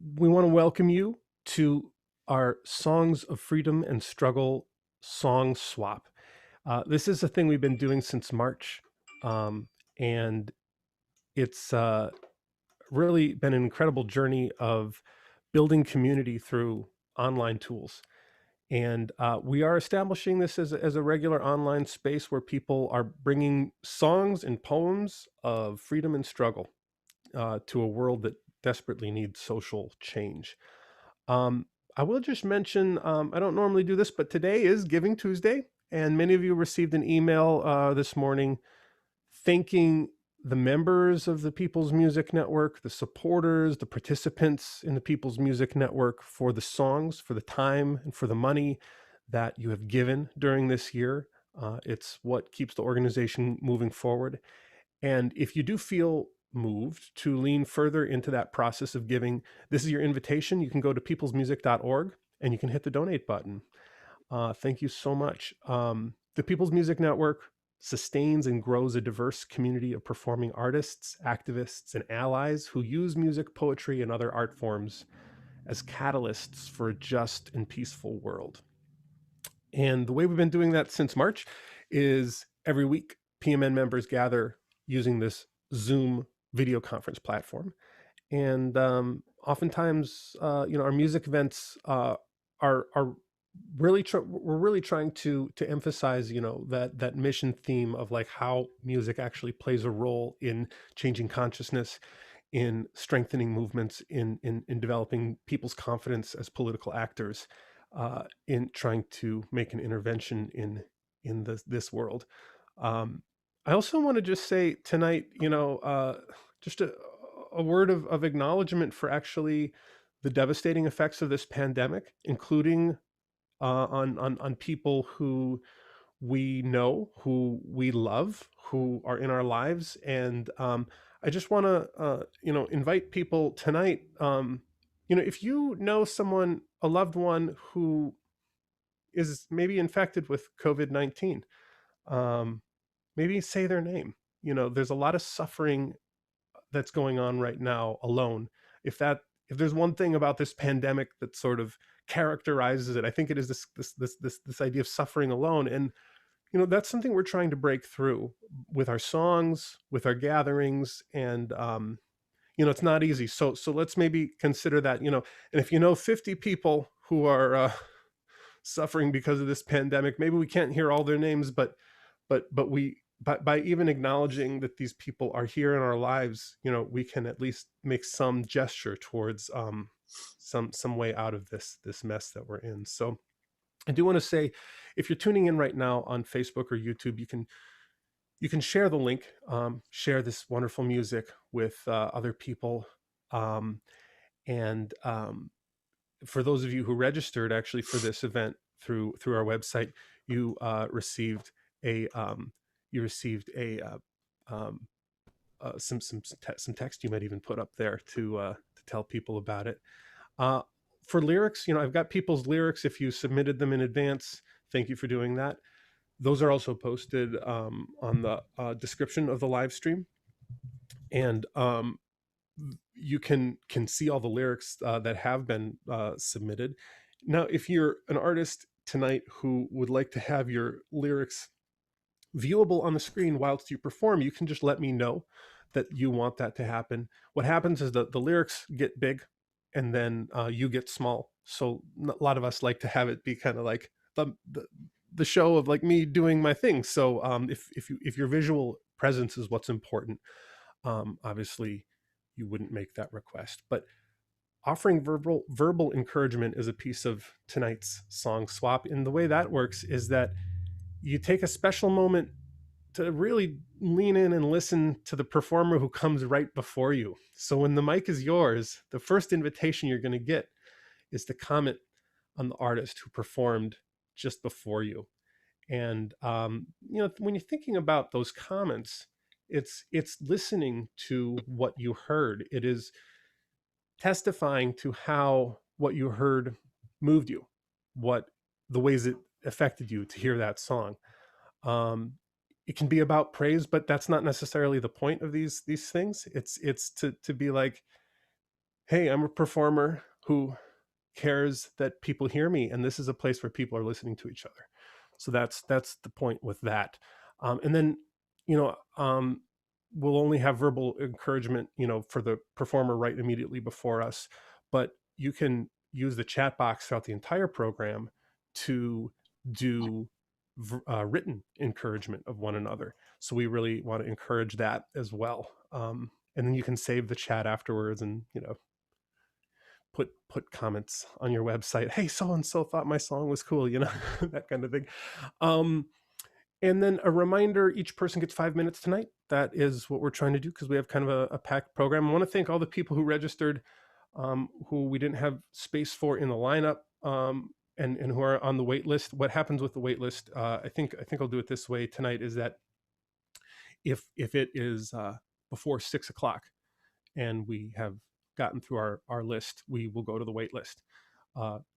We want to welcome you to our Songs of Freedom and Struggle song swap. This is a thing we've been doing since March, and it's really been an incredible journey of building community through online tools. And we are establishing this as a regular online space where people are bringing songs and poems of freedom and struggle to a world that desperately needs social change. Um, I will just mention, I don't normally do this, but today is Giving Tuesday, and many of you received an email this morning thanking the members of the People's Music Network, the supporters, the participants in the People's Music Network for the songs, for the time, and for the money that you have given during this year. It's what keeps the organization moving forward. And if you do feel moved to lean further into that process of giving, this is your invitation. You can go to peoplesmusic.org and you can hit the donate button. Thank you so much. The People's Music Network sustains and grows a diverse community of performing artists, activists, and allies who use music, poetry, and other art forms as catalysts for a just and peaceful world. And the way we've been doing that since March is every week, PMN members gather using this Zoom video conference platform. And oftentimes, our music events are really we're really trying to emphasize, that mission theme of like how music actually plays a role in changing consciousness, in strengthening movements, in developing people's confidence as political actors, in trying to make an intervention in this world. I also want to just say tonight, just a word of acknowledgement for actually the devastating effects of this pandemic, including on people who we know, who we love, who are in our lives. And I just want to, invite people tonight. If you know someone, a loved one who is maybe infected with COVID-19, um, maybe say their name. There's a lot of suffering that's going on right now alone. If that if there's one thing about this pandemic that sort of characterizes it, I think it is this idea of suffering alone. And that's something we're trying to break through with our songs, with our gatherings, and it's not easy. So let's maybe consider that. And if 50 people who are suffering because of this pandemic, maybe we can't hear all their names, but we by even acknowledging that these people are here in our lives, we can at least make some gesture towards some way out of this mess that we're in. So I do want to say, if you're tuning in right now on Facebook or YouTube, you can share the link, share this wonderful music with other people, and for those of you who registered actually for this event through our website, you received a um, some text you might even put up there to tell people about it. Uh, for lyrics, I've got people's lyrics. If you submitted them in advance, thank you for doing that. Those are also posted on the description of the live stream, and you can see all the lyrics that have been submitted. Now, if you're an artist tonight who would like to have your lyrics viewable on the screen whilst you perform, you can just let me know that you want that to happen. What happens is that the lyrics get big and then you get small. So a lot of us like to have it be kind of like the show of like me doing my thing. So if your visual presence is what's important, obviously you wouldn't make that request. But offering verbal encouragement is a piece of tonight's song swap. And the way that works is that you take a special moment to really lean in and listen to the performer who comes right before you. So when the mic is yours, the first invitation you're going to get is to comment on the artist who performed just before you. And when you're thinking about those comments, it's listening to what you heard. It is testifying to how what you heard moved you, what the ways it affected you to hear that song. It can be about praise, but that's not necessarily the point of these things. It's to be like, hey, I'm a performer who cares that people hear me, and this is a place where people are listening to each other. So that's the point with that. And then, you know, we'll only have verbal encouragement, for the performer right immediately before us, but you can use the chat box throughout the entire program to do written encouragement of one another. So we really want to encourage that as well. And then you can save the chat afterwards, and put comments on your website. Hey, so and so thought my song was cool, that kind of thing. Um, and then a reminder: each person gets 5 minutes tonight. That is what we're trying to do because we have kind of a packed program. I want to thank all the people who registered, who we didn't have space for in the lineup, and who are on the wait list. What happens with the wait list? I think I'll do it this way tonight: is that if it is before 6 o'clock and we have gotten through our list, we will go to the wait list,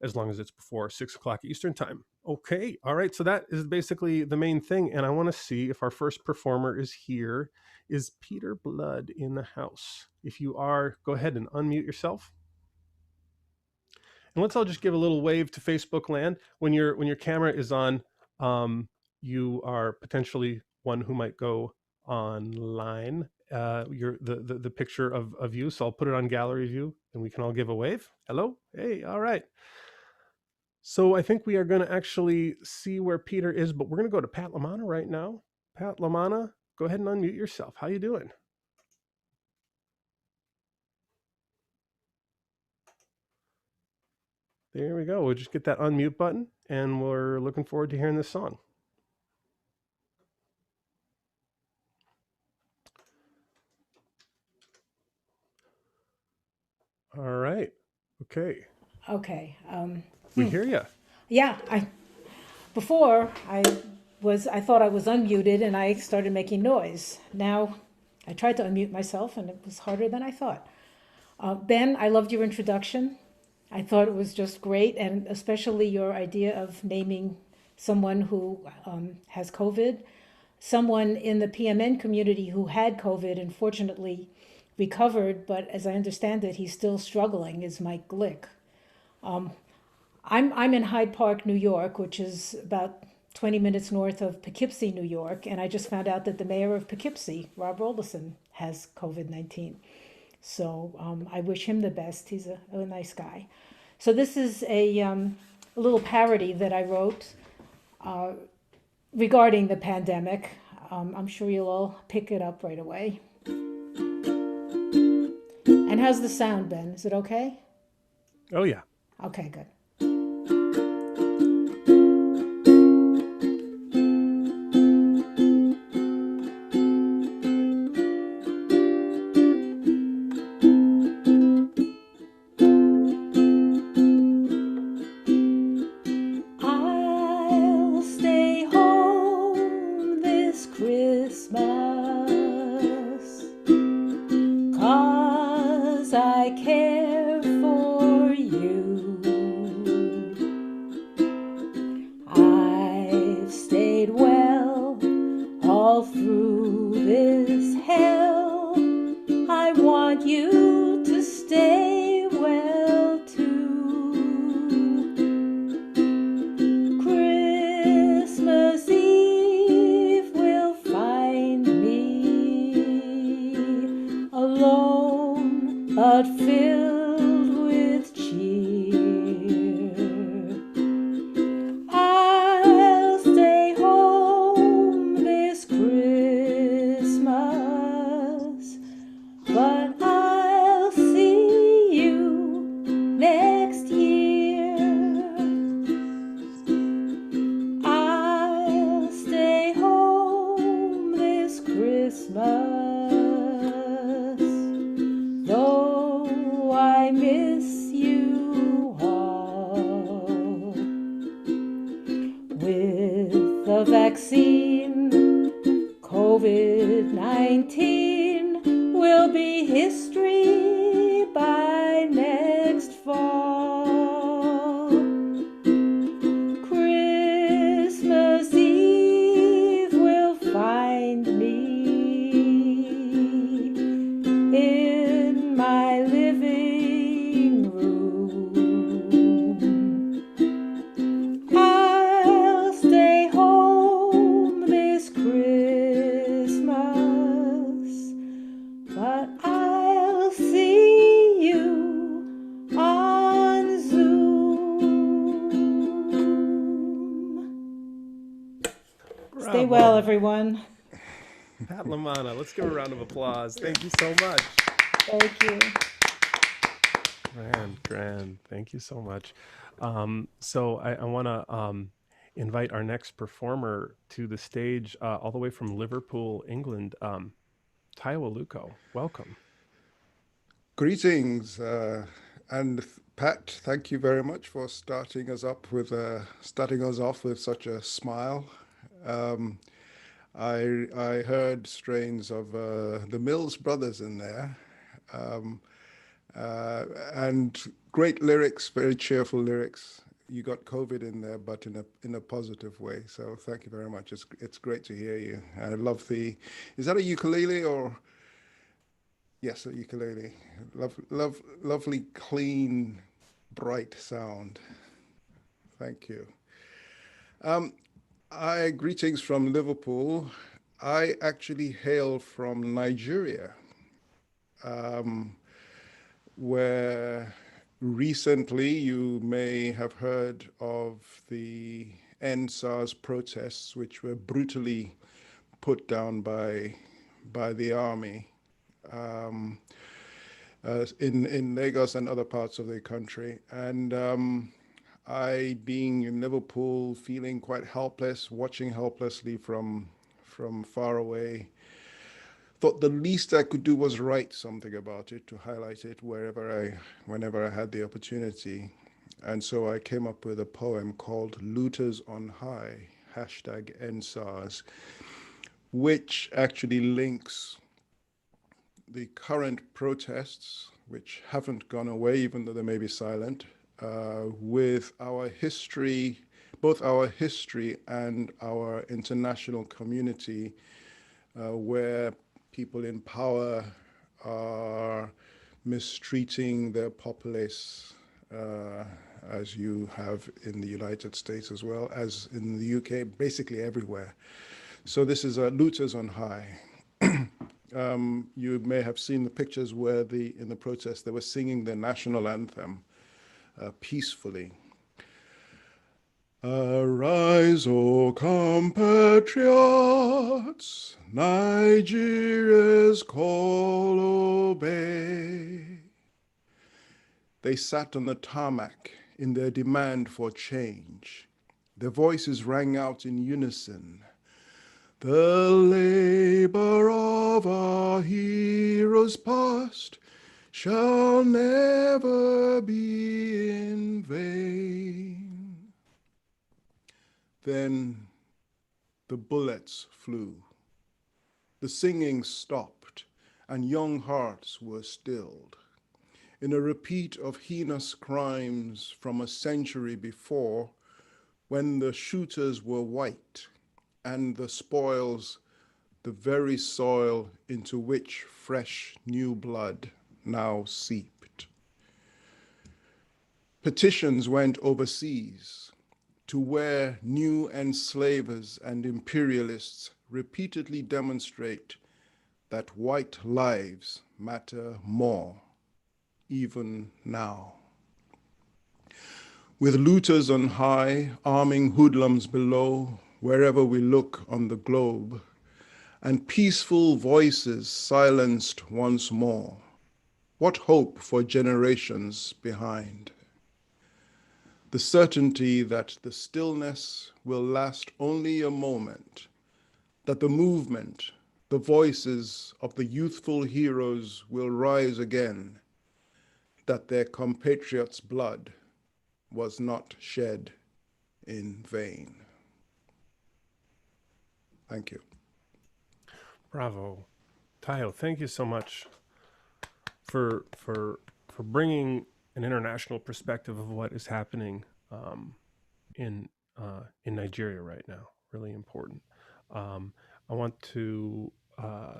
as long as it's before 6 o'clock Eastern time. Okay, all right. So that is basically the main thing, and I want to see if our first performer is here. Is Peter Blood in the house? If you are, go ahead and unmute yourself. And let's all just give a little wave to Facebook land. When your camera is on, you are potentially one who might go online. The picture of you, so I'll put it on gallery view and we can all give a wave. Hello. Hey. All right. So I think we are going to actually see where Peter is, but we're going to go to Pat LaManna right now. Pat LaManna, go ahead and unmute yourself. How you doing? There we go. We'll just get that unmute button, and we're looking forward to hearing this song. All right. Okay. Okay. We hear you. Yeah. Before I thought I was unmuted and I started making noise. Now I tried to unmute myself and it was harder than I thought. Ben, I loved your introduction. I thought it was just great, and especially your idea of naming someone who has COVID. Someone in the PMN community who had COVID and fortunately recovered, but as I understand it, he's still struggling, is Mike Glick. I'm in Hyde Park, New York, which is about 20 minutes north of Poughkeepsie, New York, and I just found out that the mayor of Poughkeepsie, Rob Rolderson, has COVID-19. So I wish him the best. He's a nice guy. So this is a little parody that I wrote regarding the pandemic. I'm sure you'll all pick it up right away. And how's the sound, Ben? Is it okay? Oh yeah. Okay, good. I'll stay home this Christmas, 'cause I care for you. I've stayed well all through this hell. I want you to stay well too. Christmas Eve will find me alone, but filled with cheer. I'll stay home this Christmas, but I'll see you next year. I'll stay home this Christmas, though I miss well, everyone. Pat Lamana, let's give her a round of applause. Thank you so much. Thank you. Grand. Thank you so much. So I want to invite our next performer to the stage, all the way from Liverpool, England. Taiwo Luko, welcome. Greetings, and Pat. Thank you very much for starting us off with such a smile. Um, I heard strains of the Mills Brothers in there, um, and great lyrics, very cheerful lyrics. You got COVID in there, but in a positive way. So thank you very much. It's great to hear you. I love the. Is that a ukulele or? Yes, a ukulele. Lovely, clean, bright sound. Thank you. Um, I greetings from Liverpool. I actually hail from Nigeria, um, where recently you may have heard of the NSAS protests, which were brutally put down by the army. Um, in Lagos and other parts of the country. And I, being in Liverpool, feeling quite helpless, watching helplessly from far away, thought the least I could do was write something about it to highlight it whenever I had the opportunity. And so I came up with a poem called Looters on High, hashtag NSARS, which actually links the current protests, which haven't gone away, even though they may be silent, with our history, both our history and our international community, where people in power are mistreating their populace, as you have in the United States as well as in the UK, basically everywhere. So this is Looters on High. You may have seen the pictures where in the protest they were singing the national anthem peacefully. Arise, O compatriots, Nigeria's call obey. They sat on the tarmac in their demand for change. Their voices rang out in unison. The labor of our heroes past shall never be in vain. Then the bullets flew. The singing stopped, and young hearts were stilled. In a repeat of heinous crimes from a century before, when the shooters were white and the spoils the very soil into which fresh new blood now seeped. Petitions went overseas to where new enslavers and imperialists repeatedly demonstrate that white lives matter more, even now. With looters on high, arming hoodlums below, wherever we look on the globe, and peaceful voices silenced once more. What hope for generations behind? The certainty that the stillness will last only a moment, that the movement, the voices of the youthful heroes will rise again, that their compatriots' blood was not shed in vain. Thank you. Bravo. Tayo, thank you so much for bringing an international perspective of what is happening in Nigeria right now. Really important. I want to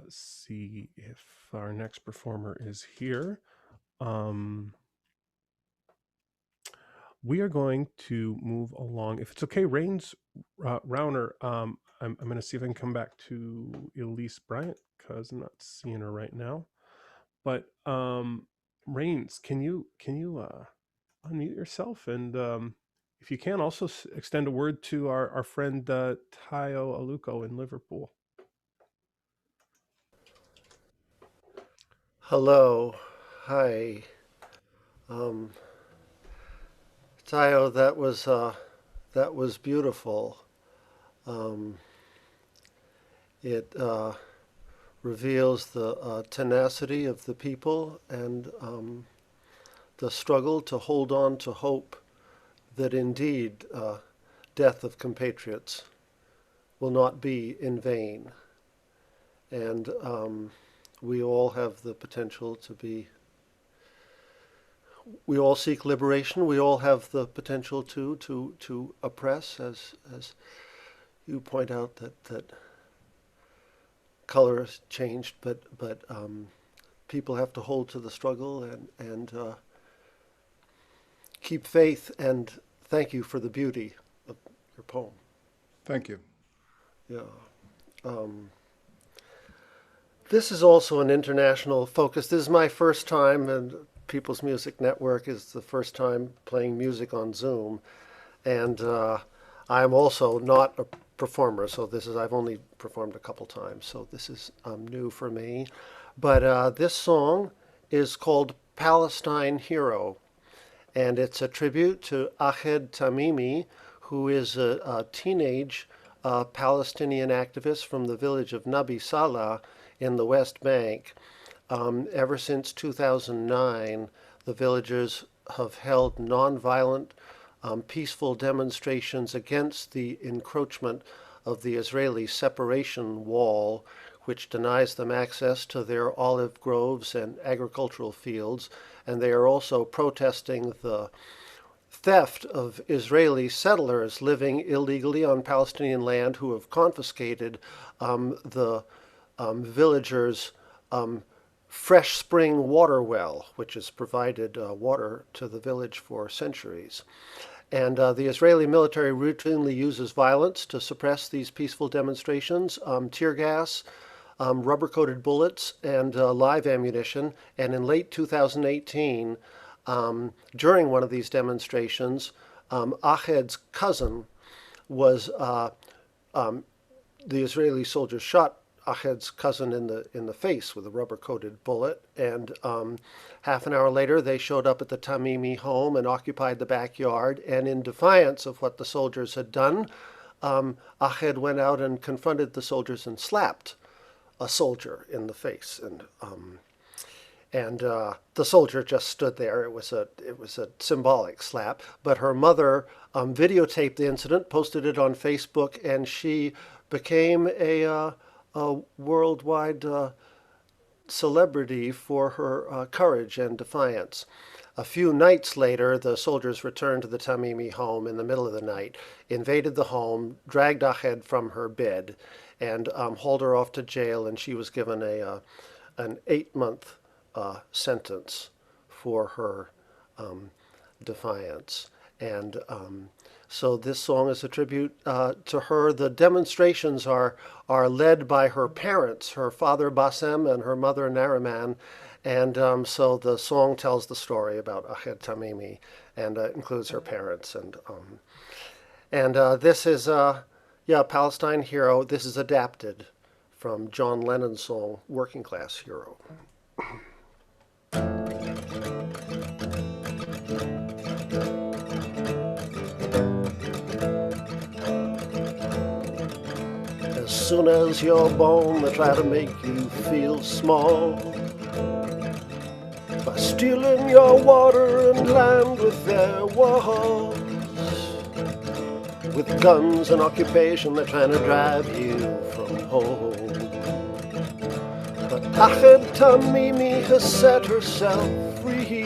see if our next performer is here. We are going to move along. If it's okay, Rouner, I'm going to see if I can come back to Elise Bryant because I'm not seeing her right now. But Rains, can you unmute yourself and if you can, also extend a word to our friend Tayo Aluko in Liverpool. Hello. Hi. Um, Tayo, that was beautiful. Um, it reveals the tenacity of the people and the struggle to hold on to hope that indeed death of compatriots will not be in vain. And we all have the potential to be, we all seek liberation. We all have the potential to oppress, as you point out that color has changed, but people have to hold to the struggle and keep faith. And thank you for the beauty of your poem. Thank you. Yeah. This is also an international focus. This is my first time, and People's Music Network is the first time playing music on Zoom. And I'm also not a performer, so I've only performed a couple times, so this is new for me. But this song is called Palestine Hero, and it's a tribute to Ahed Tamimi, who is a teenage Palestinian activist from the village of Nabi Salah in the West Bank. Ever since 2009, the villagers have held nonviolent, peaceful demonstrations against the encroachment of the Israeli separation wall, which denies them access to their olive groves and agricultural fields. And they are also protesting the theft of Israeli settlers living illegally on Palestinian land who have confiscated the villagers' fresh spring water well, which has provided water to the village for centuries. And the Israeli military routinely uses violence to suppress these peaceful demonstrations, tear gas, rubber-coated bullets, and live ammunition. And in late 2018, during one of these demonstrations, Ahed's cousin was, the Israeli soldiers shot Ahed's cousin in the face with a rubber-coated bullet, and half an hour later they showed up at the Tamimi home and occupied the backyard, and in defiance of what the soldiers had done, Ahed went out and confronted the soldiers and slapped a soldier in the face, and the soldier just stood there. It was a symbolic slap, but her mother videotaped the incident, posted it on Facebook, and she became a worldwide celebrity for her courage and defiance. A few nights later, the soldiers returned to the Tamimi home in the middle of the night, invaded the home, dragged Ahed from her bed, and hauled her off to jail, and she was given an 8-month sentence for her defiance. And so this song is a tribute to her. The demonstrations are led by her parents, her father Bassem and her mother Nariman. And so the song tells the story about Ahed Tamimi and includes her parents. And this is, Palestine Hero. This is adapted from John Lennon's song, Working Class Hero. As soon as you're born, they try to make you feel small by stealing your water and land with their walls. With guns and occupation, they're trying to drive you from home. But Ahed Tamimi has set herself free.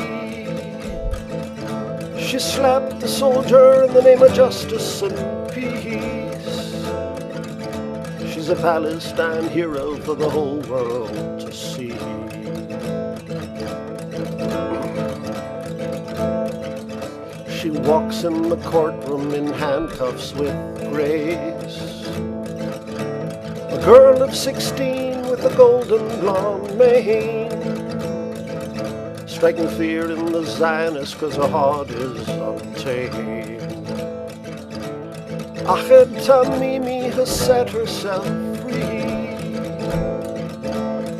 She slapped the soldier in the name of justice and peace. She's a Palestine hero for the whole world to see. She walks in the courtroom in handcuffs with grace. A girl of 16 with a golden blonde mane, striking fear in the Zionists 'cause her heart is untamed. Achet Tamimi has set herself free.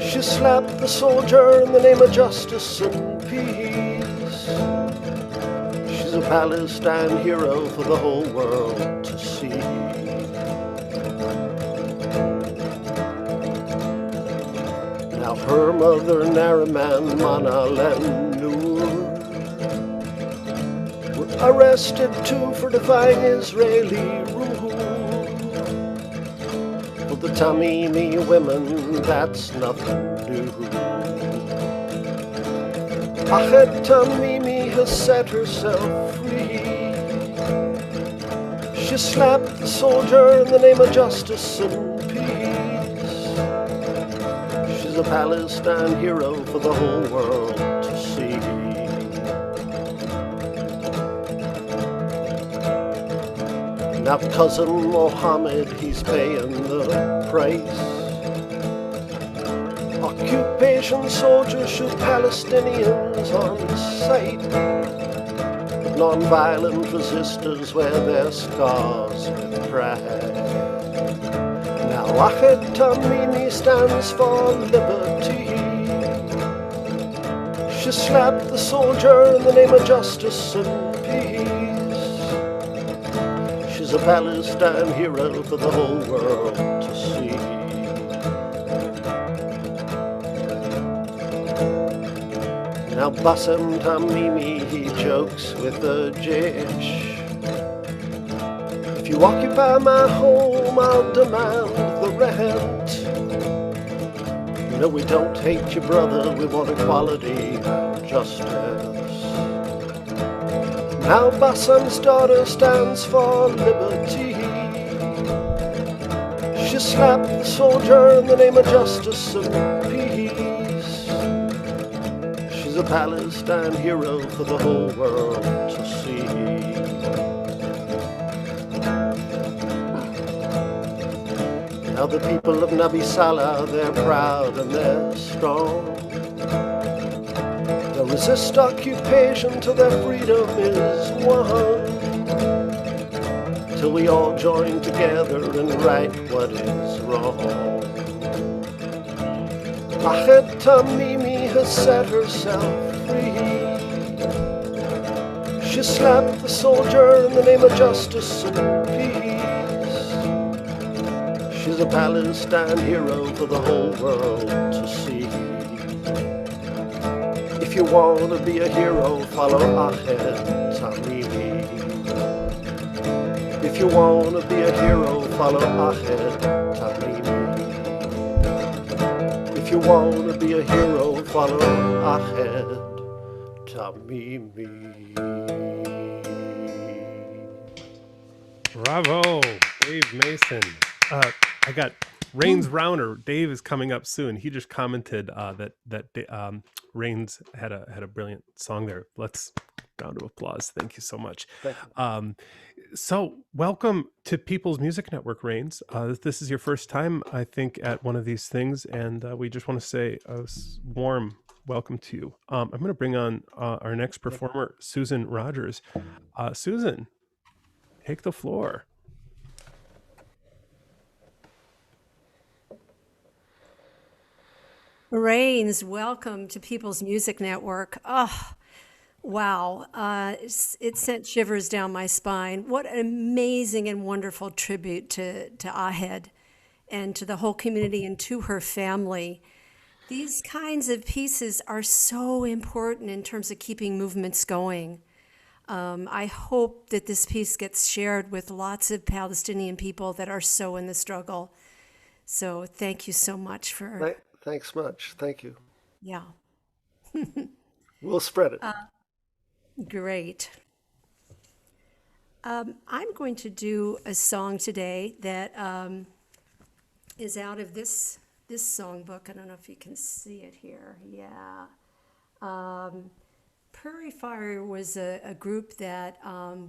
She slapped the soldier in the name of justice and peace. She's a Palestine hero for the whole world to see. Now her mother, Nariman, Manal, and Noor were arrested too for defying Israeli rule. For the Tamimi women, that's nothing new. Achet Tamimi has set herself free. She slapped the soldier in the name of justice and peace. She's a Palestine hero for the whole world to see. Now cousin Mohammed, he's paying the price. Occupation soldiers shoot Palestinians on sight. Non-violent resistors wear their scars with pride. Now Achet Tamimi stands for liberty. She slapped the soldier in the name of justice and peace. She's a Palestine hero for the whole world to see. Now Bassem Tamimi, he jokes with the Jewish. If you occupy my home, I'll demand the rent. No, we don't hate you, brother, we want equality and justice. Now Bassem's daughter stands for liberty. She slapped the soldier in the name of justice and peace. She's a Palestine hero for the whole world to see. Now the people of Nabi Salah, they're proud and they're strong. They'll resist occupation till their freedom is won. Till we all join together and right what is wrong. Achet Tamimi has set herself free. She slapped the soldier in the name of justice and peace. She's a Palestine hero for the whole world to see. If you want to be a hero, follow Achet Tamimi. If you want to be a hero, follow Achet Tamimi. If you want to be a hero, follow Achet Tamimi. Bravo, Dave Mason. I got Rain's Rouner. Dave is coming up soon. He just commented that Rain's had a brilliant song there. Let's round of applause. Thank you so much. So welcome to People's Music Network, Rains. This is your first time, I think, at one of these things, and we just want to say a warm welcome to you. I'm going to bring on our next performer, Susan Rogers. Susan, take the floor. Rains, welcome to People's Music Network. Oh, wow. It sent shivers down my spine. What an amazing and wonderful tribute to Ahed and to the whole community and to her family. These kinds of pieces are so important in terms of keeping movements going. I hope that this piece gets shared with lots of Palestinian people that are so in the struggle. So thank you so much for... Thanks much. Thank you. Yeah. We'll spread it. Great. I'm going to do a song today that is out of this songbook. I don't know if you can see it here. Yeah. Prairie Fire was a group that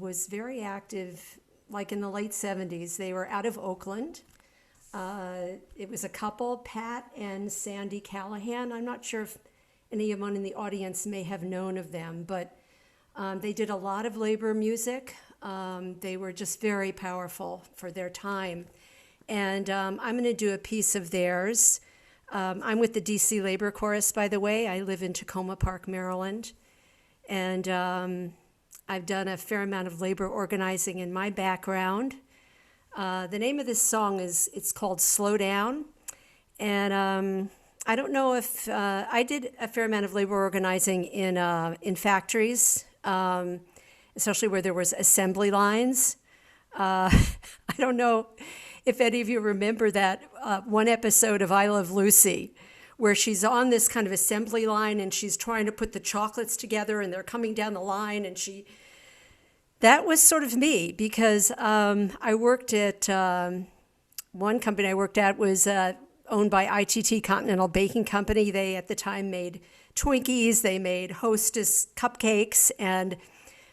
was very active, like in the late 70s. They were out of Oakland. It was a couple, Pat and Sandy Callahan. I'm not sure if anyone in the audience may have known of them, but they did a lot of labor music. They were just very powerful for their time. And I'm going to do a piece of theirs. I'm with the DC Labor Chorus, by the way. I live in Tacoma Park, Maryland. And I've done a fair amount of labor organizing in my background. The name of this song it's called Slow Down. And I don't know if I did a fair amount of labor organizing in factories, especially where there was assembly lines. I don't know if any of you remember that one episode of I Love Lucy, where she's on this kind of assembly line and she's trying to put the chocolates together and they're coming down the line, and that was sort of me, because I worked at one company I worked at was owned by ITT Continental Baking Company. They at the time made Twinkies, they made Hostess cupcakes, and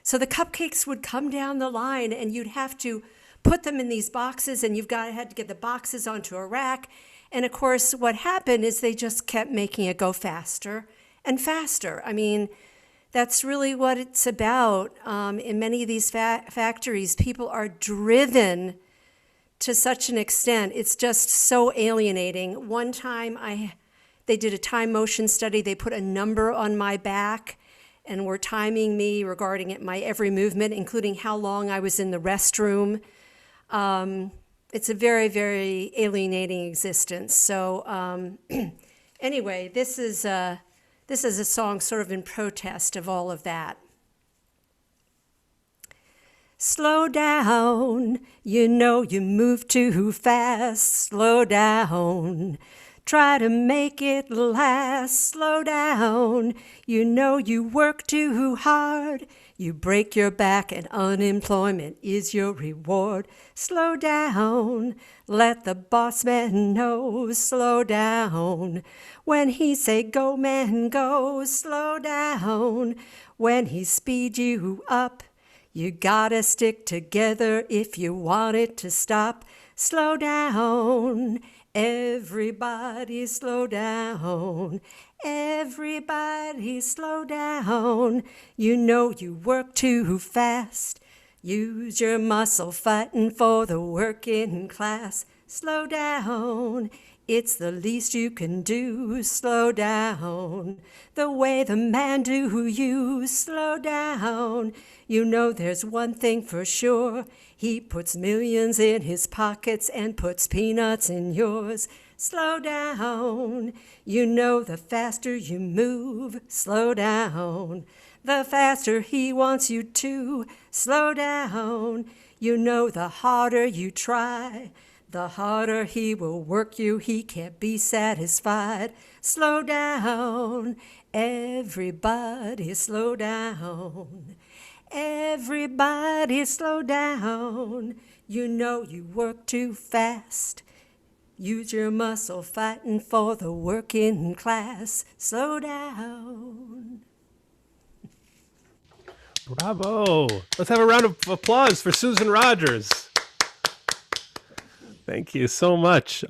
so the cupcakes would come down the line and you'd have to put them in these boxes, and had to get the boxes onto a rack. And of course, what happened is they just kept making it go faster and faster. I mean, that's really what it's about. In many of these factories, people are driven to such an extent. It's just so alienating. One time they did a time motion study. They put a number on my back and were timing me regarding my every movement, including how long I was in the restroom. It's a very, very alienating existence. So anyway, this is a song sort of in protest of all of that. Slow down, you know you move too fast. Slow down, try to make it last. Slow down, you know you work too hard. You break your back and unemployment is your reward. Slow down, let the boss man know. Slow down, when he say go man go. Slow down, when he speed you up. You gotta stick together if you want it to stop. Slow down, everybody slow down. Everybody slow down. You know you work too fast. Use your muscle fighting for the working class. Slow down, it's the least you can do. Slow down, the way the man do you. Slow down, you know there's one thing for sure. He puts millions in his pockets and puts peanuts in yours. Slow down, you know the faster you move. Slow down, the faster he wants you to. Slow down, you know the harder you try, the harder he will work you. He can't be satisfied. Slow down, everybody slow down. Everybody slow down. You know you work too fast. Use your muscle fighting for the working class. Slow down. Bravo. Let's have a round of applause for Susan Rogers. Thank you so much.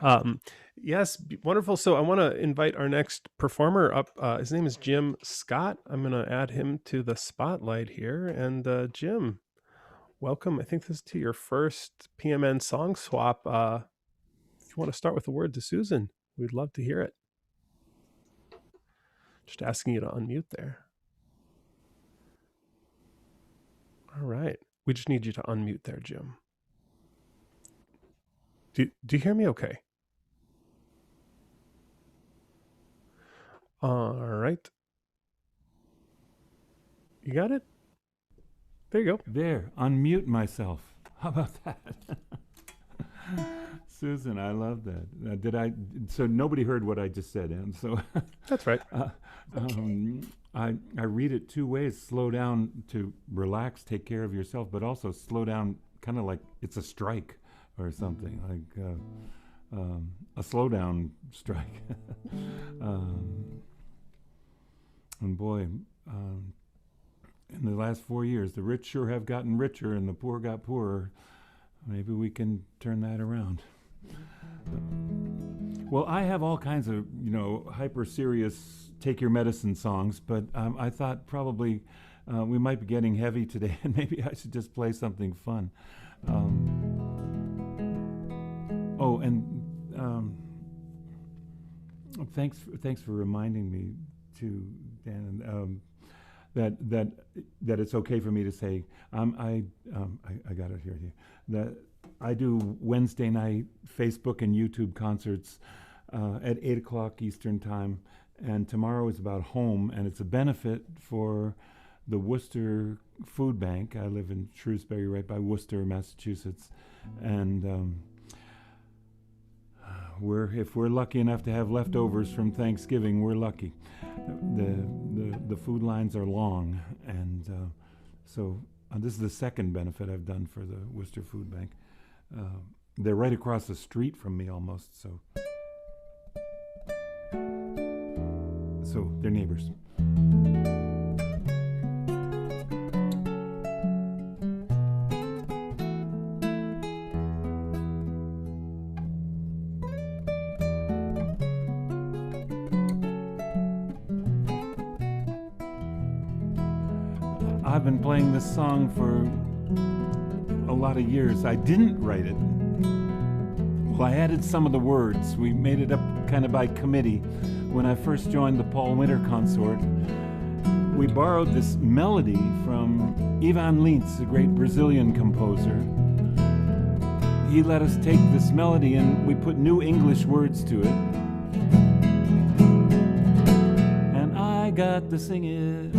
Yes, wonderful. So I want to invite our next performer up. His name is Jim Scott. I'm going to add him to the spotlight here. And Jim, welcome. I think this is to your first PMN song swap. If you want to start with a word to Susan, we'd love to hear it. Just asking you to unmute there. All right. We just need you to unmute there, Jim. Do you hear me okay? All right. You got it? There you go. There, unmute myself. How about that? Susan, I love that. So nobody heard what I just said, and so That's right. I read it two ways: slow down to relax, take care of yourself, but also slow down, kind of like it's a strike or something, like a slow down strike. And boy, in the last 4 years, the rich sure have gotten richer and the poor got poorer. Maybe we can turn that around. Well, I have all kinds of, hyper serious take your medicine songs, but I thought probably We might be getting heavy today, and maybe I should just play something fun. Oh, and thanks for reminding me too, Dan, that it's okay for me to say I got it here that I do Wednesday night Facebook and YouTube concerts at 8 o'clock Eastern time, and tomorrow is about home, and it's a benefit for the Worcester Food Bank. I live in Shrewsbury, right by Worcester, Massachusetts, and if we're lucky enough to have leftovers from Thanksgiving, we're lucky. The food lines are long, and so this is the second benefit I've done for the Worcester Food Bank. They're right across the street from me almost, so they're neighbors. I've been playing this song for a lot of years. I didn't write it. Well, I added some of the words. We made it up kind of by committee. When I first joined the Paul Winter Consort, we borrowed this melody from Ivan Lins, a great Brazilian composer. He let us take this melody and we put new English words to it. And I got to sing it.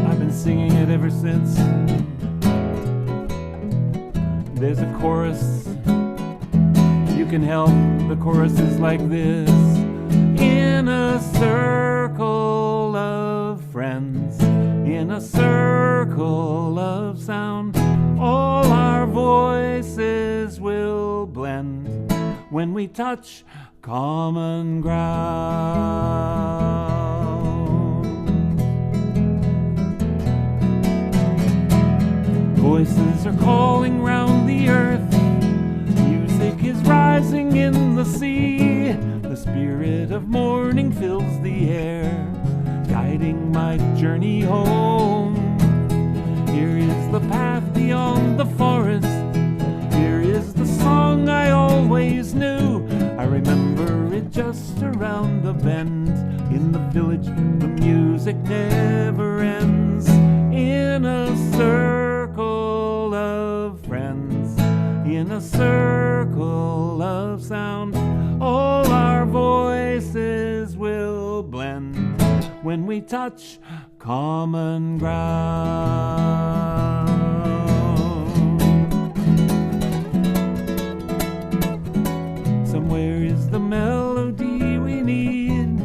I've been singing it ever since. There's a chorus. You can help. The chorus is like this. In a circle of friends, in a circle of sound, all our voices will blend when we touch common ground. Voices are calling round the earth. Music is rising in the sea. The spirit of morning fills the air, guiding my journey home. Here is the path beyond the forest. Here is the song I always knew. I remember it just around the bend. In the village, the music never ends. In a circle of friends, in a circle of sound, all our voices will blend when we touch common ground. Somewhere is the melody we need.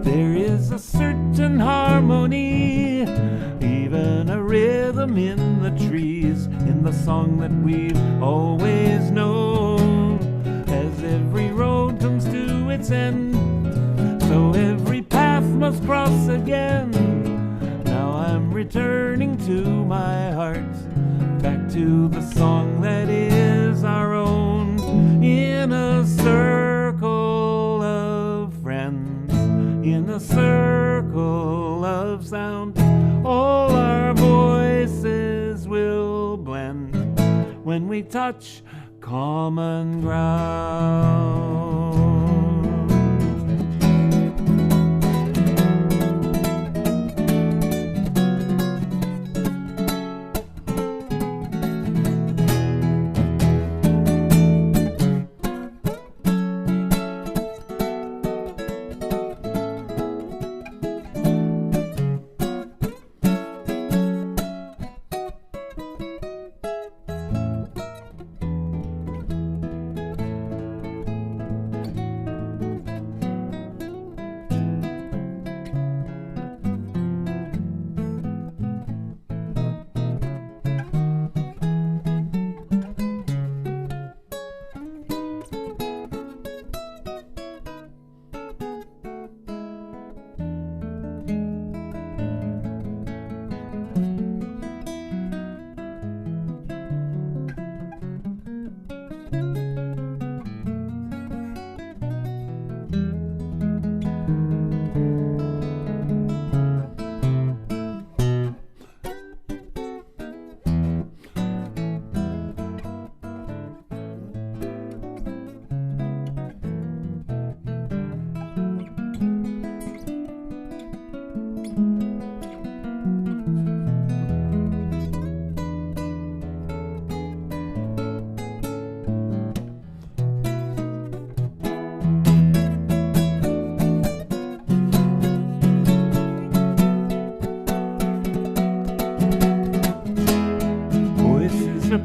There is a certain harmony, even a rhythm in the trees, in the song that we've always known. As every road comes to its end, so every path must cross again. Now I'm returning to my heart, back to the song that is our own. In a circle of friends, in a circle of sound, all our voices will blend when we touch common ground.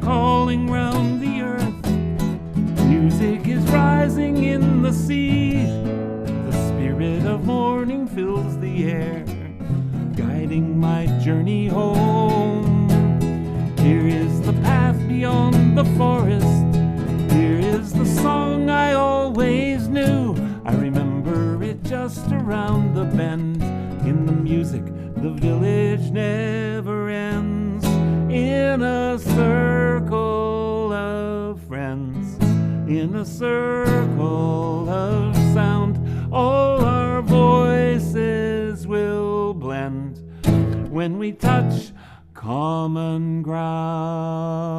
calling round the earth. Music is rising in the sea. The spirit of morning fills the air, guiding my journey home. Here is the path beyond the forest. Here is the song I always knew. I remember it just around the bend. In the music, the village never ends. In a circle of friends, in a circle of sound, all our voices will blend when we touch common ground.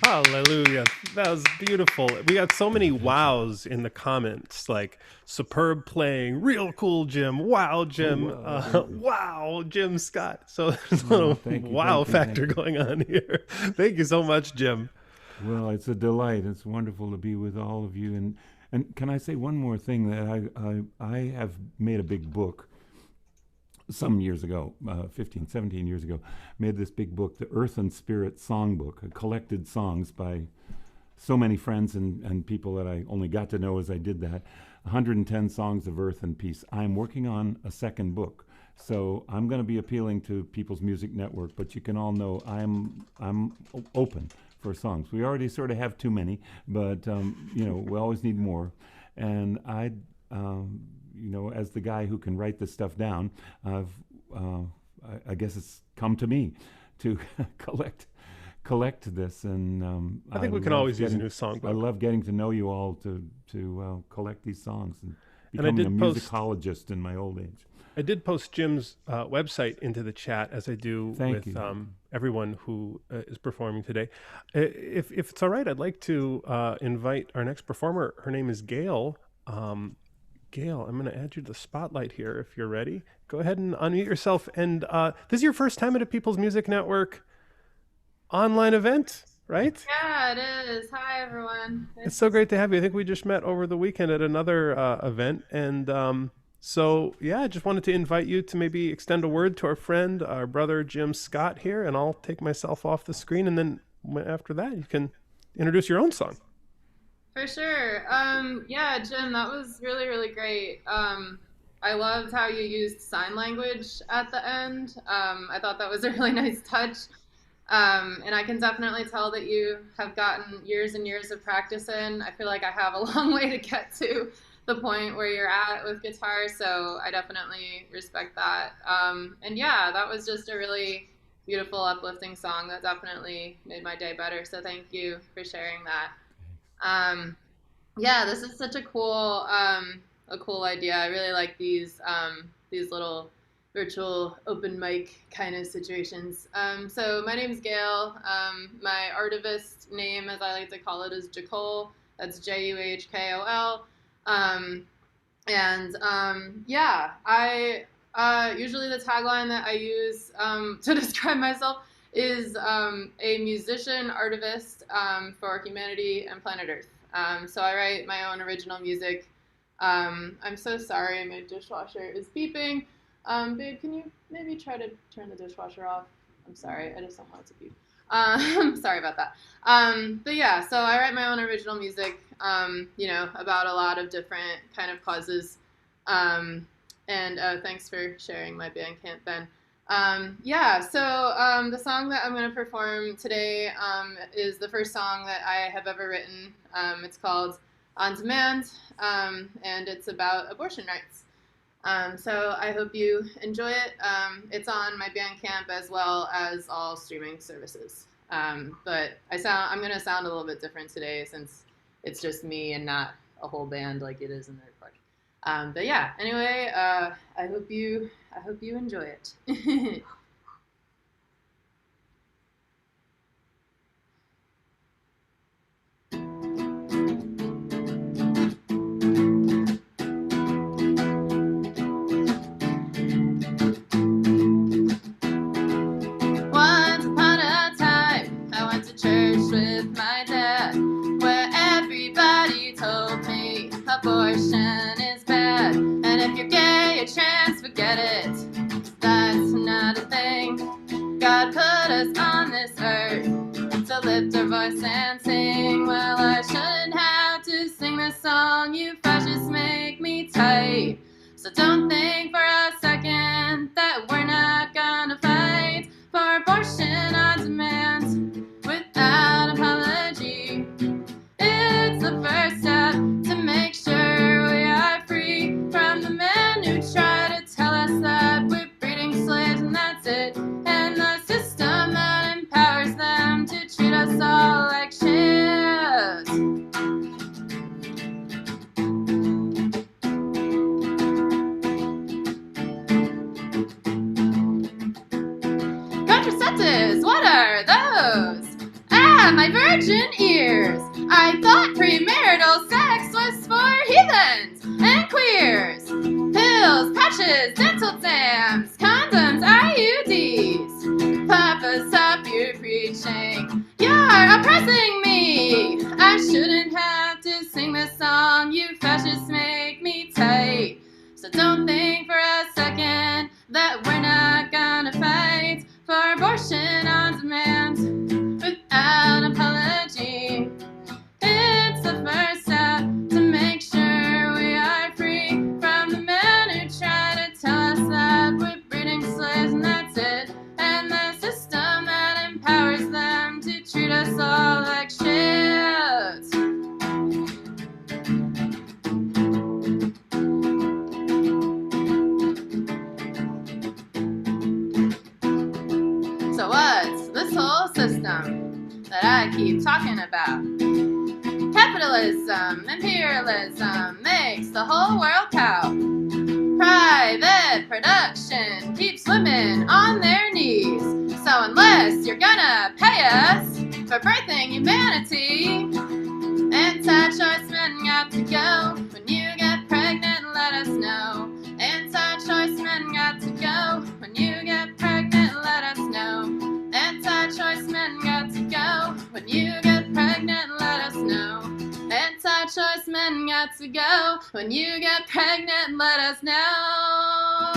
Hallelujah. That was beautiful. We got so many wows in the comments, like superb playing, real cool Jim, wow Jim, wow Jim Scott. So there's a little wow factor going on here. Thank you so much, Jim. Well, it's a delight. It's wonderful to be with all of you. And can I say one more thing? That I have made a big book some years ago, 15, 17 years ago, made this big book, the Earth and Spirit Songbook, collected songs by so many friends and people that I only got to know as I did that. 110 songs of earth and peace. I'm working on a second book. So I'm going to be appealing to People's Music Network, but you can all know I'm open for songs. We already sort of have too many, but we always need more. And as the guy who can write this stuff down, I guess it's come to me to collect this, and I think we can always use a new songbook. I love getting to know you all to collect these songs and becoming a musicologist in my old age. I did post Jim's website into the chat, as I do with everyone who is performing today. If it's all right, I'd like to invite our next performer. Her name is Gail. Gail, I'm going to add you to the spotlight here if you're ready. Go ahead and unmute yourself. And this is your first time at a People's Music Network online event, right? Yeah, it is. Hi, everyone. It's so great to have you. I think we just met over the weekend at another event. And I just wanted to invite you to maybe extend a word to our friend, our brother Jim Scott here, and I'll take myself off the screen. And then after that, you can introduce your own song. For sure. Jim, that was really, really great. I loved how you used sign language at the end. I thought that was a really nice touch. And I can definitely tell that you have gotten years and years of practice in. I feel like I have a long way to get to the point where you're at with guitar, so I definitely respect that. That was just a really beautiful, uplifting song that definitely made my day better, so thank you for sharing that. This is such a cool idea. I really like these little virtual open mic kind of situations. So my name's Gail. My artivist name, as I like to call it, is Juhkol. That's Juhkol. I usually the tagline that I use to describe myself is a musician, artivist for humanity and planet Earth. So I write my own original music. I'm so sorry, my dishwasher is beeping. Babe, can you maybe try to turn the dishwasher off? I'm sorry, I just don't want it to beep. Sorry about that. So I write my own original music, about a lot of different kind of causes. Thanks for sharing my Bandcamp, Ben. The song that I'm going to perform today is the first song that I have ever written. It's called On Demand, and it's about abortion rights. So I hope you enjoy it. It's on my Bandcamp as well as all streaming services. But I'm going to sound a little bit different today since it's just me and not a whole band like it is in the recording. I hope you enjoy it. God put us on this earth to lift our voice and sing. Well, I shouldn't have to sing this song. You fascists make me tight. So don't think for a second that we're not gonna fight for abortion on demand without apology. It's the first step to make sure we are free from the men who try to tell us that we're breeding slaves and that's it, and the system that empowers them to treat us all like shit. Contraceptives, what are those? Ah, my virgin ears. I thought premarital sex was for heathens and queers. Pills, patches, dental dams, condoms, IUDs. Papa, stop your preaching. You're oppressing me. I shouldn't have to sing this song. You fascists make me tight. So don't think for a second that we're not gonna fight for abortion on demand without apology. It's the first step to make sure we are free from the men who try to tell us that we're breeding slaves and that's it, and the system that empowers them to treat us all like shit. So what's this whole system that I keep talking about? Capitalism, imperialism makes the whole world pout. Private production keeps women on their knees. So unless you're gonna pay us for birthing humanity, anti-choice men got to go. When you get pregnant, let us know. Anti-choice men got to go. When you get pregnant, let us know. Anti-choice men got to go. When you get pregnant, let us know. Anti-choice men got to go. When you get pregnant, let us know.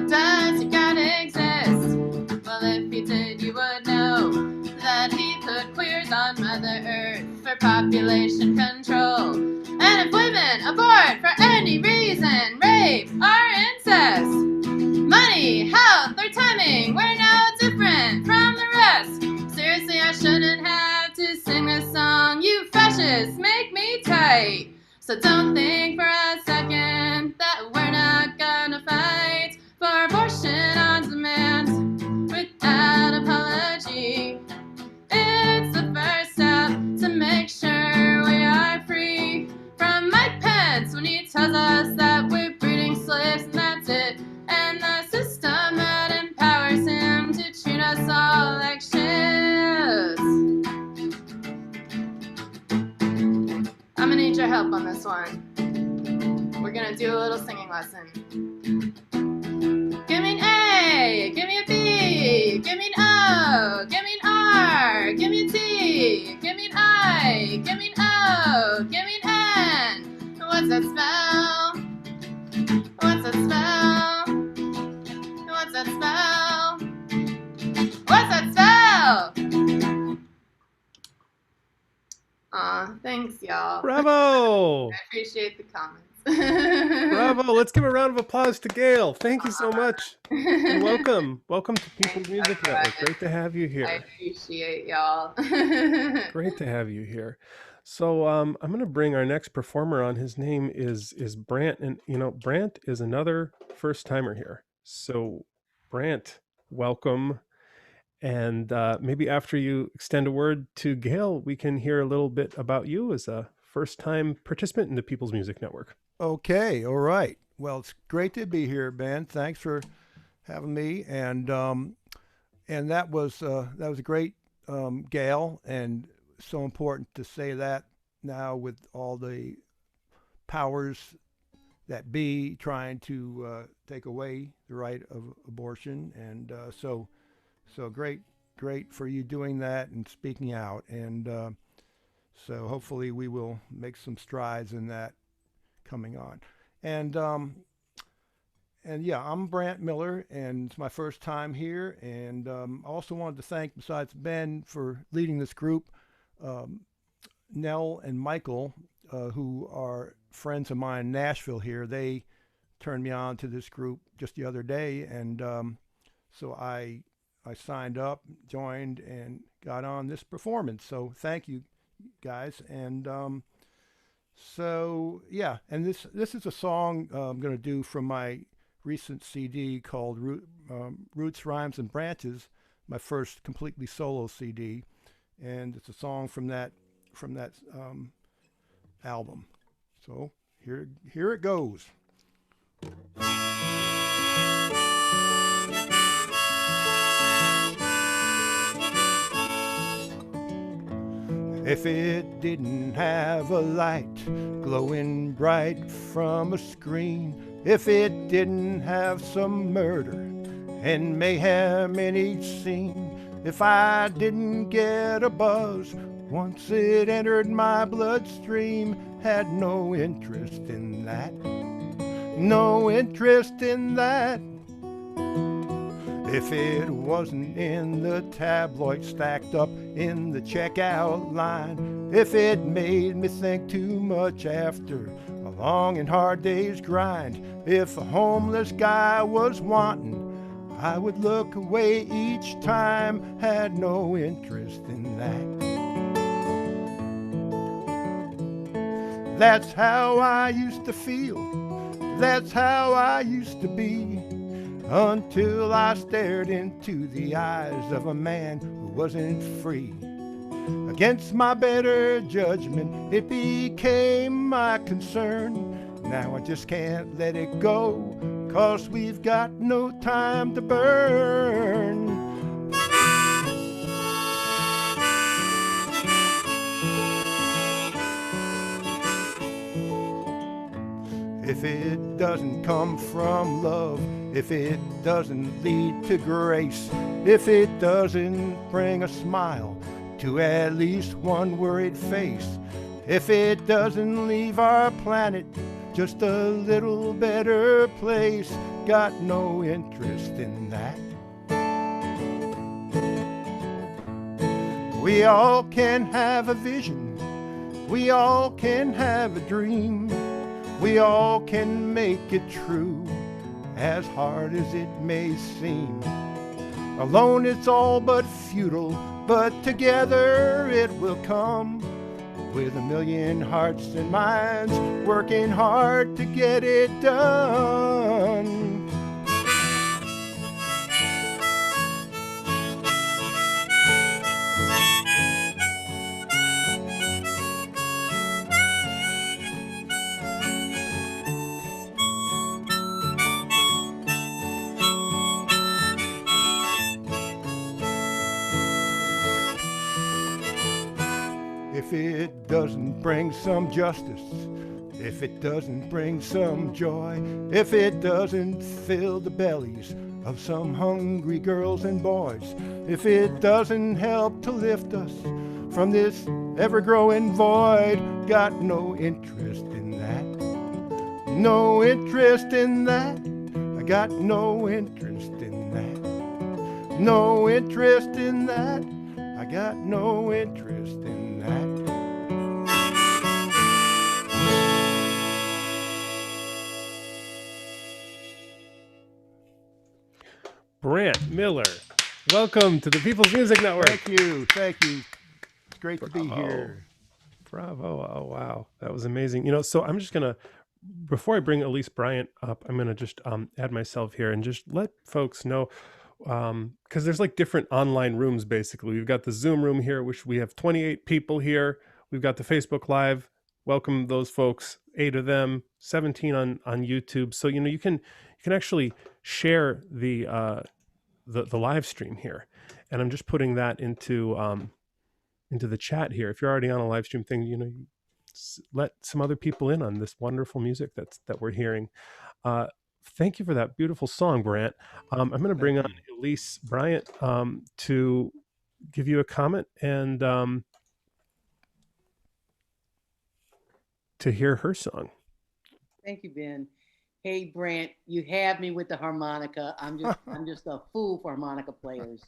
Does God exist? Well, if he did, you would know that he put queers on Mother Earth for population control. And if women abort for any reason, rape or incest, money, health, or timing, we're no different from the rest. Seriously, I shouldn't have to sing this song. You fascists make me tight. So don't think for a second that we're not gonna fight for abortion on demand without apology. It's the first step to make sure we are free from Mike Pence when he tells us that we're breeding slaves and that's it, and the system that empowers him to treat us all like shit. I'm gonna need your help on this one. We're gonna do a little singing lesson. Give me an A, give me a B, give me an O, give me an R, give me a T, give me an I, give me an O, give me an N. What's that spell? What's that spell? What's that spell? What's that spell? Aw, thanks, y'all. Bravo! I appreciate the comments. Bravo! Let's give a round of applause to Gail. Thank you so much. And welcome. Welcome to People's Music Network. Great to have you I here. appreciate y'all. Great to have you here. So I'm going to bring our next performer on. His name is Bryant, and Bryant is another first timer here. So Bryant, welcome. And maybe after you extend a word to Gail, we can hear a little bit about you as a first time participant in the People's Music Network. Okay, all right. Well, it's great to be here, Ben. Thanks for having me. And that was a great Gail, and so important to say that now with all the powers that be trying to take away the right of abortion, and so great for you doing that and speaking out. And So hopefully we will make some strides in that coming on. And yeah, I'm Bryant Miller, and it's my first time here. And I also wanted to thank, besides Ben, for leading this group, um, Nell and Michael, who are friends of mine in Nashville here. They turned me on to this group just the other day, and so I signed up, joined, and got on this performance. So thank you, guys. And so yeah, and this is a song I'm going to do from my recent CD called Roots, Rhymes, and Branches, my first completely solo CD, and it's a song from that album. So here it goes. If it didn't have a light glowing bright from a screen, if it didn't have some murder and mayhem in each scene, if I didn't get a buzz once it entered my bloodstream, had no interest in that, no interest in that. If it wasn't in the tabloid stacked up in the checkout line, if it made me think too much after a long and hard day's grind, if a homeless guy was wanting, I would look away each time, had no interest in that. That's how I used to feel, that's how I used to be, until I stared into the eyes of a man who wasn't free. Against my better judgment, it became my concern. Now I just can't let it go, 'cause we've got no time to burn. If it doesn't come from love, if it doesn't lead to grace, if it doesn't bring a smile to at least one worried face, if it doesn't leave our planet just a little better place, got no interest in that. We all can have a vision, we all can have a dream, we all can make it true, as hard as it may seem. Alone it's all but futile, but together it will come, with a million hearts and minds working hard to get it done. If it doesn't bring some justice, if it doesn't bring some joy, if it doesn't fill the bellies of some hungry girls and boys, if it doesn't help to lift us from this ever-growing void, got no interest in that, no interest in that, I got no interest in that, no interest in that, I got no interest in that. Bryant Miller, welcome to the People's Music Network. Thank you, thank you. It's great to be here. Bravo. Oh, wow. That was amazing. So I'm just going to, before I bring Elise Bryant up, I'm going to just add myself here and just let folks know, because there's like different online rooms, basically. We've got the Zoom room here, which we have 28 people here. We've got the Facebook Live. Welcome those folks, 8 of them, 17 on YouTube. So, you can actually share the live stream here. And I'm just putting that into the chat here. If you're already on a live stream thing, you let some other people in on this wonderful music that we're hearing. Thank you for that beautiful song, Bryant. I'm going to bring on Elise Bryant to give you a comment and to hear her song. Thank you, Ben. Hey, Bryant, you have me with the harmonica. I'm just a fool for harmonica players.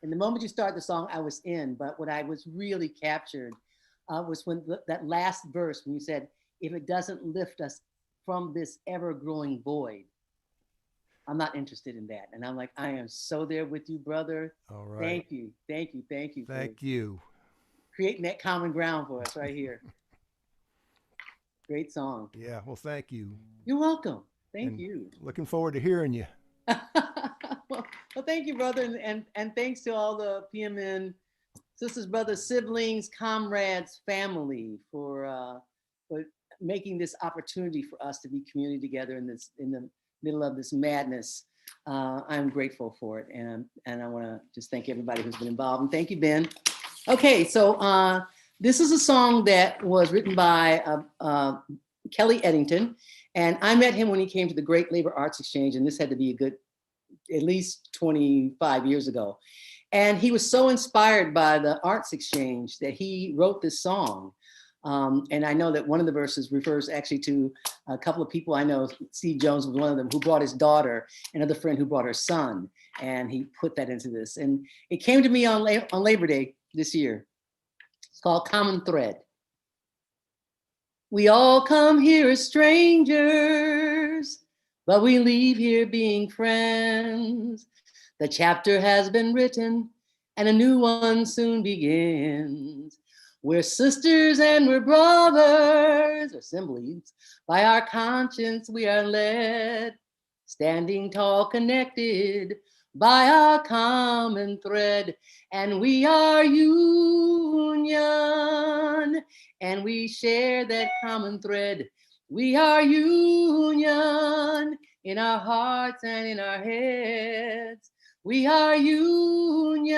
And the moment you start the song, I was in. But what I was really captured was when that last verse, when you said, "If it doesn't lift us from this ever-growing void, I'm not interested in that." And I'm like, I am so there with you, brother. All right. Thank you, thank you, thank you. Thank you. Creating that common ground for us right here. Great song. Yeah. Well, thank you. You're welcome. Thank And you. Looking forward to hearing you. well, thank you, brother, and thanks to all the PMN sisters, brothers, siblings, comrades, family for making this opportunity for us to be community together in the middle of this madness. I'm grateful for it, and I want to just thank everybody who's been involved, and thank you, Ben. Okay, so this is a song that was written by Kelly Eddington, and I met him when he came to the Great Labor Arts Exchange, and this had to be a good at least 25 years ago. And he was so inspired by the Arts Exchange that he wrote this song. And I know that one of the verses refers actually to a couple of people I know. Steve Jones was one of them, who brought his daughter, another friend who brought her son, and he put that into this. And it came to me on Labor Day this year. It's called Common Thread. We all come here as strangers, but we leave here being friends. The chapter has been written and a new one soon begins. We're sisters and we're brothers, assemblies. By our conscience we are led, standing tall, connected by our common thread. And we are union, and we share that common thread. We are union in our hearts and in our heads. We are union,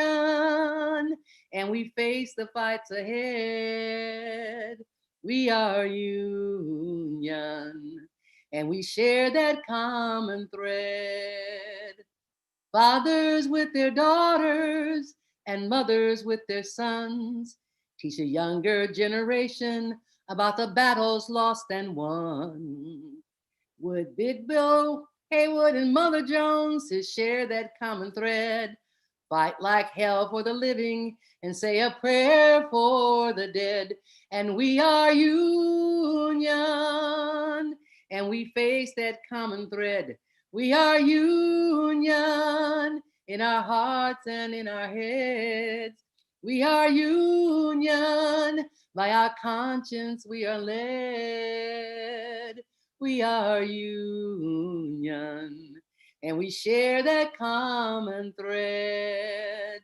and we face the fights ahead. We are union, and we share that common thread. Fathers with their daughters and mothers with their sons teach a younger generation about the battles lost and won. Would Big Bill Haywood and Mother Jones to share that common thread, fight like hell for the living and say a prayer for the dead. And we are union, and we face that common thread. We are union in our hearts and in our heads. We are union, by our conscience we are led. We are union, and we share that common thread.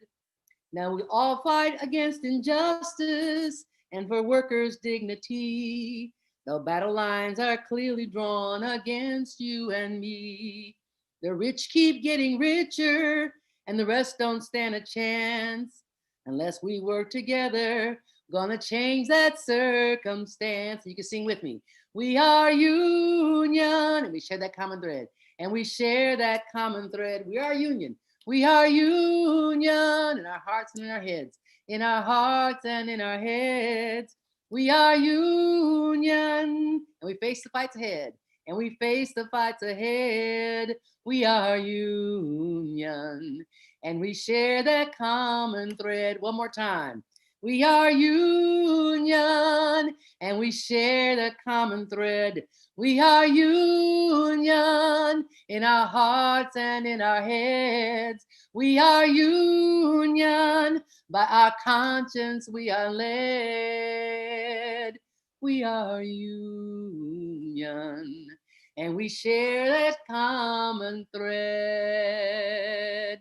Now we all fight against injustice and for workers' dignity. The battle lines are clearly drawn against you and me. The rich keep getting richer and the rest don't stand a chance. Unless we work together, gonna change that circumstance. You can sing with me. We are union, and we share that common thread. And we share that common thread. We are union. We are union in our hearts and in our heads. In our hearts and in our heads. We are union, and we face the fights ahead. And we face the fights ahead. We are union, and we share that common thread. One more time. We are union, and we share that common thread. We are union in our hearts and in our heads. We are union, by our conscience we are led. We are union, and we share that common thread.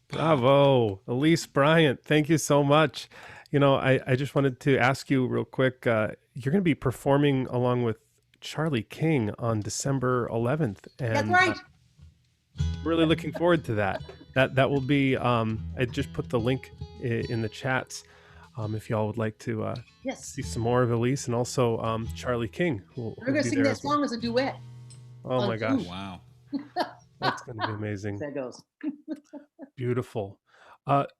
Bravo, Elise, Bryant. Thank you so much. You know, I just wanted to ask you real quick. You're going to be performing along with Charlie King on December 11th, and That's right. really looking forward to that. That will be. I just put the link in the chats. If y'all would like to Yes. see some more of Elise and also Charlie King, who We're gonna sing that song as a duet. Oh my gosh! Wow. That's going to be amazing. That goes. Beautiful.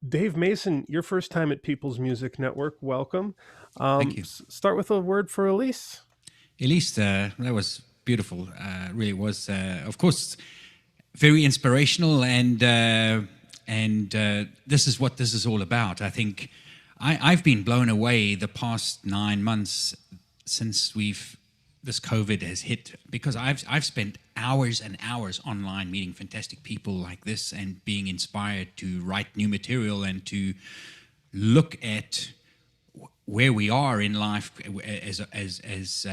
Dave Mason, your first time at People's Music Network. Welcome. Thank you. Start with a word for Elise. Elise, that was beautiful. Really was, of course, very inspirational, and this is what this is all about. I think I've been blown away the past 9 months since this COVID has hit, because I've spent hours and hours online meeting fantastic people like this and being inspired to write new material and to look at where we are in life as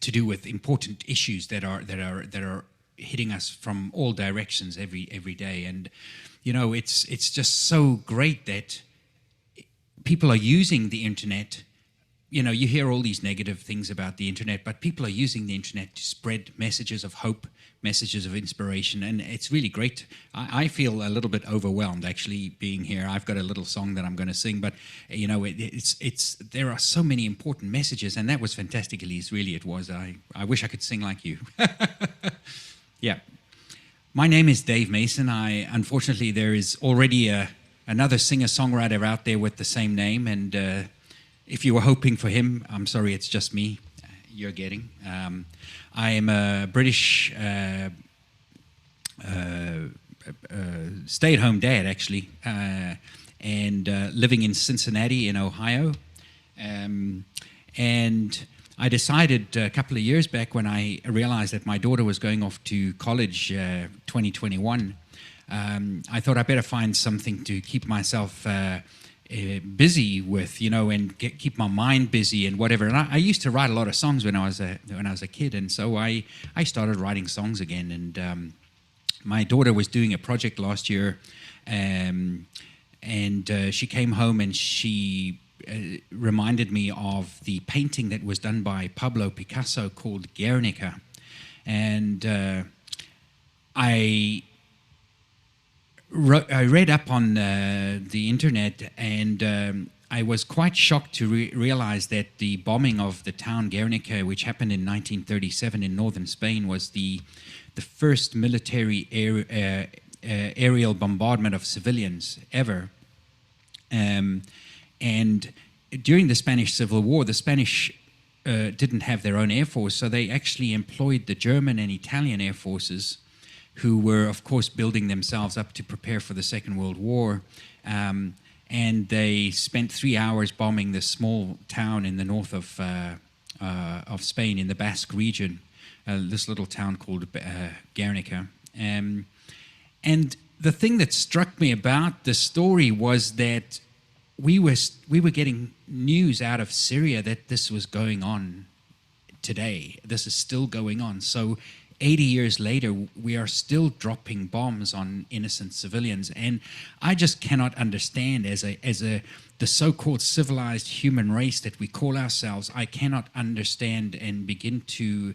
to do with important issues that are hitting us from all directions every day. And it's just so great that people are using the internet. You hear all these negative things about the internet, but people are using the internet to spread messages of hope, messages of inspiration, and it's really great. I feel a little bit overwhelmed actually being here. I've got a little song that I'm going to sing, but there are so many important messages, and that was fantastic, Elise. Really, it was. I wish I could sing like you. Yeah. My name is Dave Mason. Unfortunately, there is already another singer-songwriter out there with the same name, and if you were hoping for him, I'm sorry, it's just me you're getting. I am a British stay-at-home dad, actually, and living in Cincinnati in Ohio. And I decided a couple of years back, when I realized that my daughter was going off to college 2021, I thought I better find something to keep myself busy with, and keep my mind busy and whatever. And I used to write a lot of songs when I was a kid, and so I started writing songs again. And my daughter was doing a project last year, and she came home and she reminded me of the painting that was done by Pablo Picasso called Guernica. And I read up on the internet, and I was quite shocked to realize that the bombing of the town Guernica, which happened in 1937 in northern Spain, was the first military aerial bombardment of civilians ever. And during the Spanish Civil War, the Spanish didn't have their own air force, so they actually employed the German and Italian air forces, who were, of course, building themselves up to prepare for the Second World War. And they spent 3 hours bombing this small town in the north of Spain, in the Basque region, this little town called Guernica. And the thing that struck me about the story was that we were getting news out of Syria that this was going on today. This is still going on. So 80 years later, we are still dropping bombs on innocent civilians, and I just cannot understand, as the so-called civilized human race that we call ourselves, I cannot understand and begin to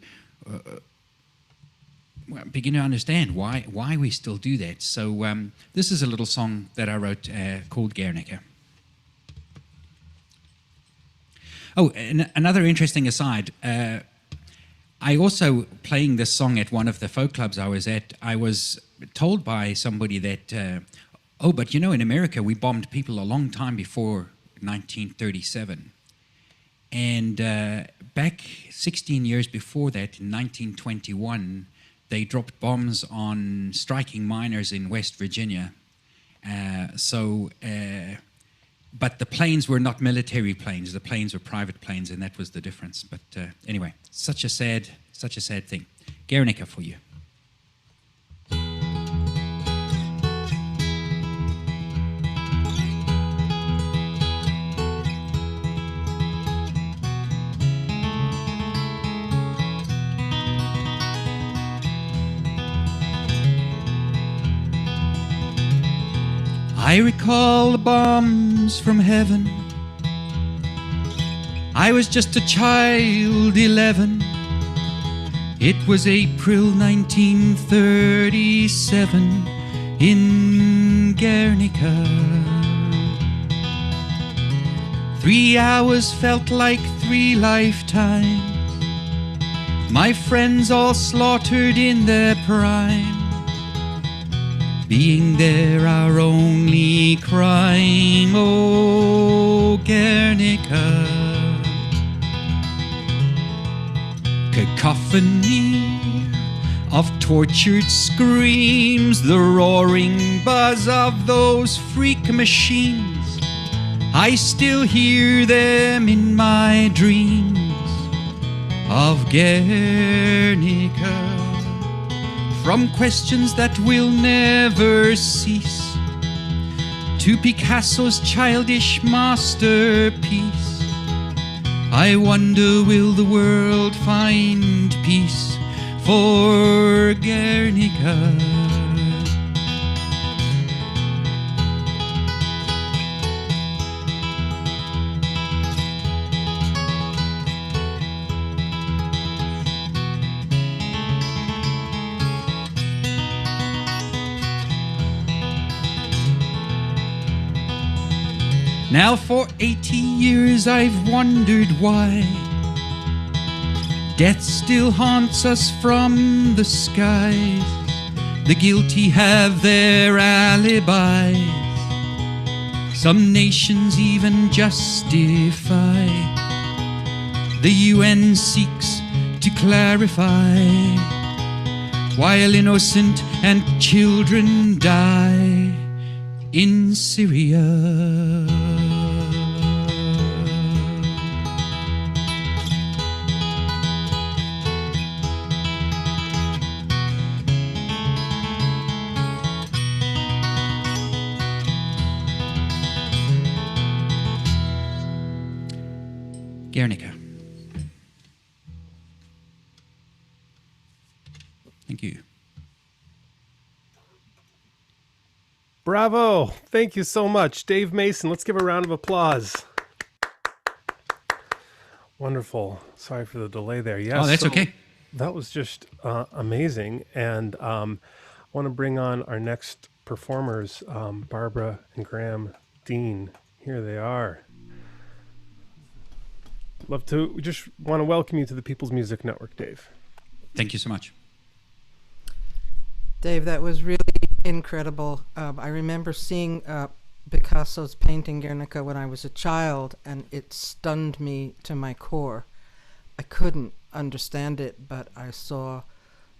understand why we still do that. So this is a little song that I wrote called Guernica. Oh, another interesting aside. I also, playing this song at one of the folk clubs I was at, I was told by somebody that, but in America we bombed people a long time before 1937. And back 16 years before that, in 1921, they dropped bombs on striking miners in West Virginia. But the planes were not military planes. The planes were private planes, and that was the difference. But anyway, such a sad thing. Guernica for you. I recall the bombs from heaven. I was just a child, 11. It was April 1937 in Guernica. 3 hours felt like 3 lifetimes. My friends all slaughtered in their prime, being there our only crime. Oh, Guernica. Cacophony of tortured screams, the roaring buzz of those freak machines. I still hear them in my dreams of Guernica. From questions that will never cease to Picasso's childish masterpiece, I wonder, will the world find peace for Guernica? Now for 80 years I've wondered why death still haunts us from the skies. The guilty have their alibis. Some nations even justify. The UN seeks to clarify, while innocent and children die in Syria. Guernica. Thank you. Bravo. Thank you so much. Dave Mason, let's give a round of applause. Wonderful. Sorry for the delay there. Yes. Oh, that's okay. That was just amazing. And I want to bring on our next performers, Barbara and Graham Dean. Here they are. We just want to welcome you to the People's Music Network, Dave. Thank you so much. Dave, that was really incredible. I remember seeing Picasso's painting Guernica when I was a child, and it stunned me to my core. I couldn't understand it, but I saw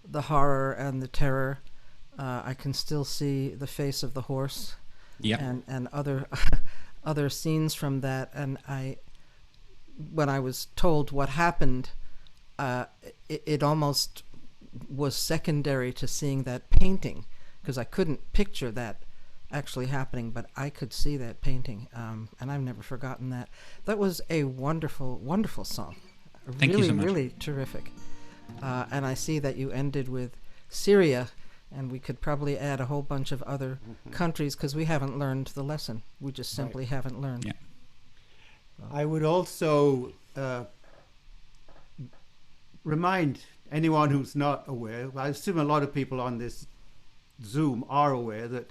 the horror and the terror. I can still see the face of the horse, and other other scenes from that. And when I was told what happened, it almost was secondary to seeing that painting, because I couldn't picture that actually happening, but I could see that painting, and I've never forgotten that. That was a wonderful, wonderful song. Thank you so much. Really terrific. And I see that you ended with Syria, and we could probably add a whole bunch of other countries, because we haven't learned the lesson. We just simply haven't learned. Yeah. I would also remind anyone who's not aware, I assume a lot of people on this Zoom are aware, that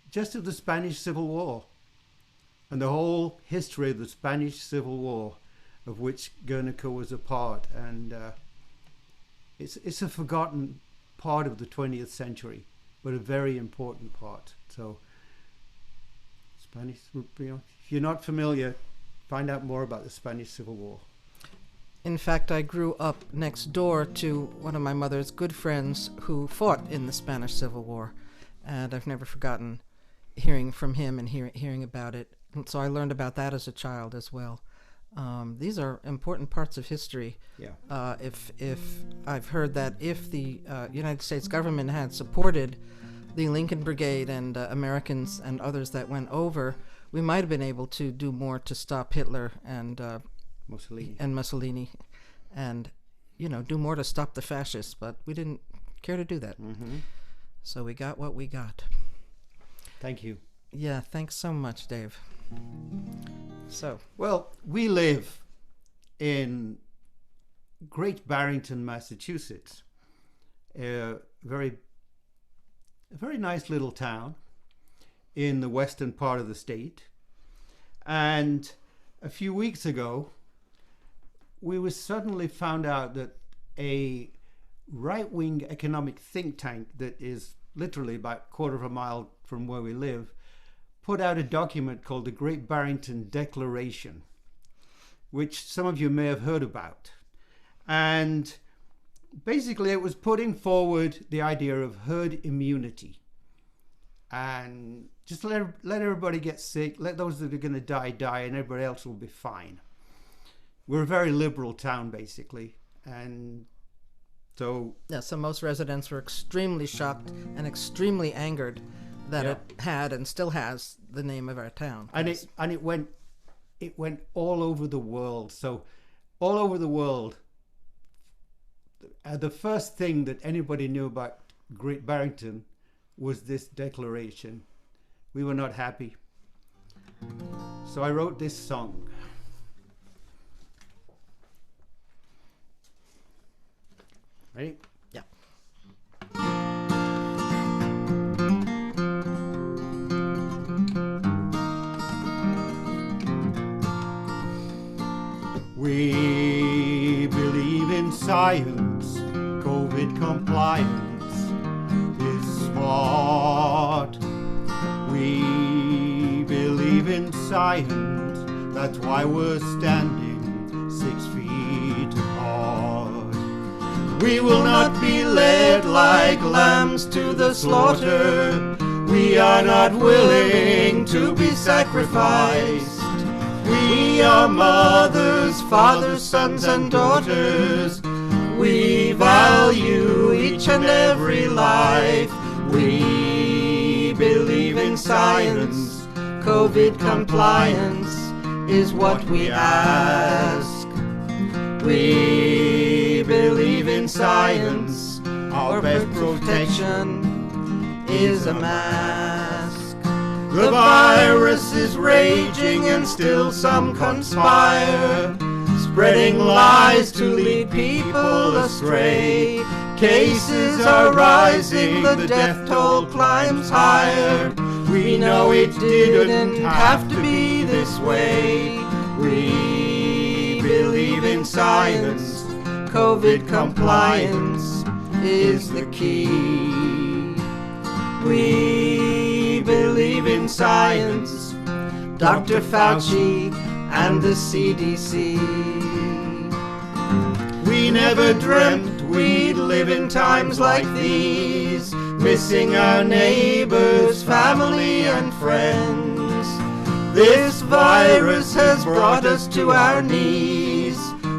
just of the Spanish Civil War and the whole history of the Spanish Civil War, of which Guernica was a part, and it's a forgotten part of the 20th century, but a very important part. So Spanish, if you're not familiar, find out more about the Spanish Civil War. In fact, I grew up next door to one of my mother's good friends who fought in the Spanish Civil War, and I've never forgotten hearing from him and hearing about it. And so I learned about that as a child as well. These are important parts of history. Yeah. If I've heard that if the United States government had supported the Lincoln Brigade and Americans and others that went over, we might have been able to do more to stop Hitler and Mussolini, and do more to stop the fascists, but we didn't care to do that. So we got what we got. Thank you. Yeah, thanks so much, Dave. So, well, we live in Great Barrington, Massachusetts, a very nice little town in the western part of the state. And a few weeks ago, we were suddenly found out that a right-wing economic think tank that is literally about a quarter of a mile from where we live, put out a document called the Great Barrington Declaration, which some of you may have heard about. And basically it was putting forward the idea of herd immunity. And just let everybody get sick, let those that are going to die, and everybody else will be fine. We're a very liberal town, basically. And so... Yeah, so most residents were extremely shocked and extremely angered that it had and still has the name of our town. And it went all over the world. So all over the world, the first thing that anybody knew about Great Barrington was this declaration. We were not happy. So I wrote this song. Ready? Yeah. We believe in science, COVID compliance is smart. We believe in science, that's why we're standing 6 feet apart. We will not be led like lambs to the slaughter. We are not willing to be sacrificed. We are mothers, fathers, sons and daughters. We value each and every life. We believe in science. COVID compliance is what we ask. We believe in science. Our best protection is a mask. The virus is raging and still some conspire, spreading lies to lead people astray. Cases are rising, the death toll climbs higher. We know it didn't have to be this way. We believe in science. COVID compliance is the key. We believe in science. Dr. Fauci and the CDC. We never dreamt we'd live in times like these, missing our neighbors, family and friends. This virus has brought us to our knees.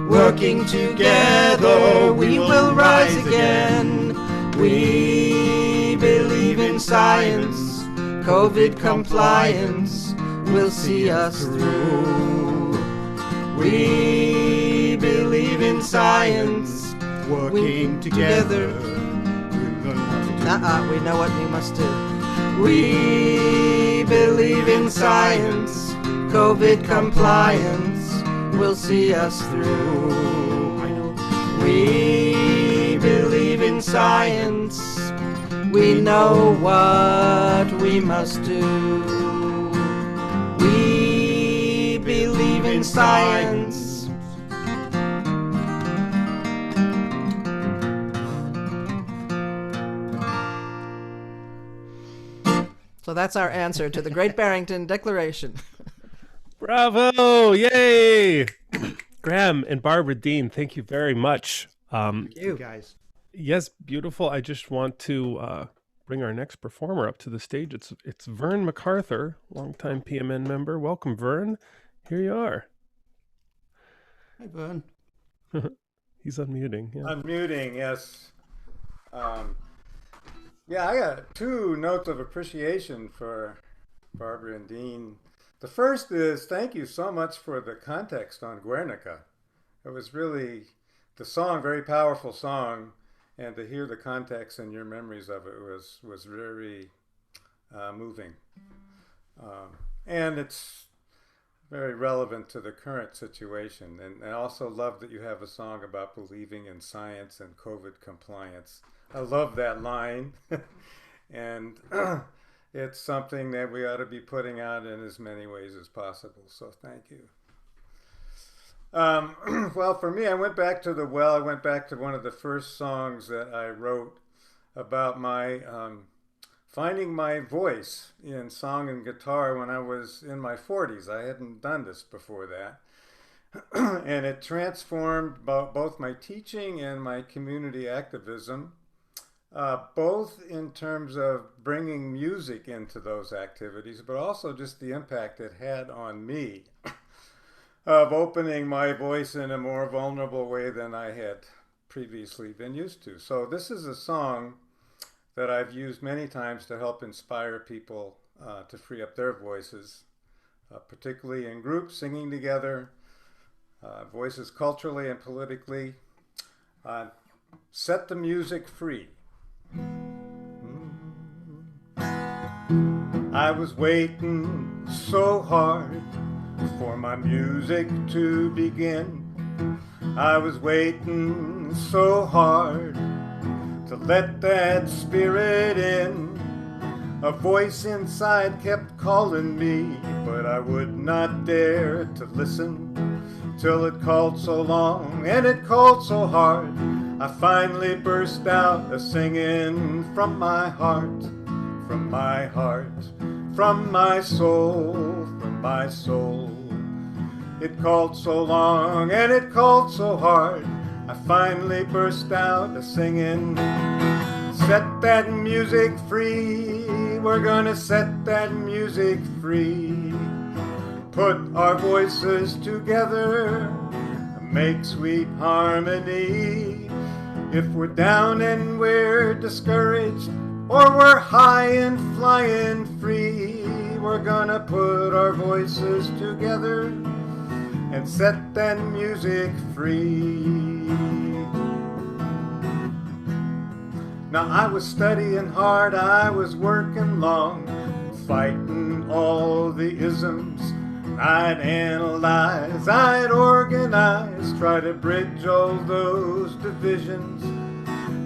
Working together we will rise again. We believe in science. COVID compliance will see us through. We believe in science. Working together, we know what we must do. We believe in science. COVID compliance will see us through. We believe in science. We know what we must do. We believe in science. So that's our answer to the Great Barrington Declaration. Bravo! Yay! Graham and Barbara Dean, thank you very much. Thank you guys. Yes, beautiful. I just want to bring our next performer up to the stage. It's Verne McArthur, longtime PMN member. Welcome, Verne. Here you are. Hi, Verne. He's unmuting. Yeah. Unmuting, yes. Yeah, I got 2 notes of appreciation for Barbara and Dean. The first is thank you so much for the context on Guernica. It was really the song, very powerful song, and to hear the context and your memories of it was very moving. And it's very relevant to the current situation. And I also love that you have a song about believing in science and COVID compliance. I love that line. And it's something that we ought to be putting out in as many ways as possible. So thank you. Well, for me, I went back to the well. I went back to one of the first songs that I wrote about my finding my voice in song and guitar when I was in my 40s. I hadn't done this before that. And it transformed both my teaching and my community activism, both in terms of bringing music into those activities, but also just the impact it had on me of opening my voice in a more vulnerable way than I had previously been used to. So this is a song that I've used many times to help inspire people to free up their voices, particularly in groups singing together, voices culturally and politically. Set the music free. I was waiting so hard for my music to begin. I was waiting so hard to let that spirit in. A voice inside kept calling me, but I would not dare to listen till it called so long and it called so hard. I finally burst out a singing from my heart, from my heart, from my soul, from my soul. It called so long and it called so hard. I finally burst out a singing. Set that music free. We're gonna set that music free. Put our voices together, make sweet harmony. If we're down and we're discouraged, or we're high and flying free, we're gonna put our voices together and set that music free. Now I was studying hard, I was working long, fighting all the isms. I'd analyze, I'd organize, try to bridge all those divisions.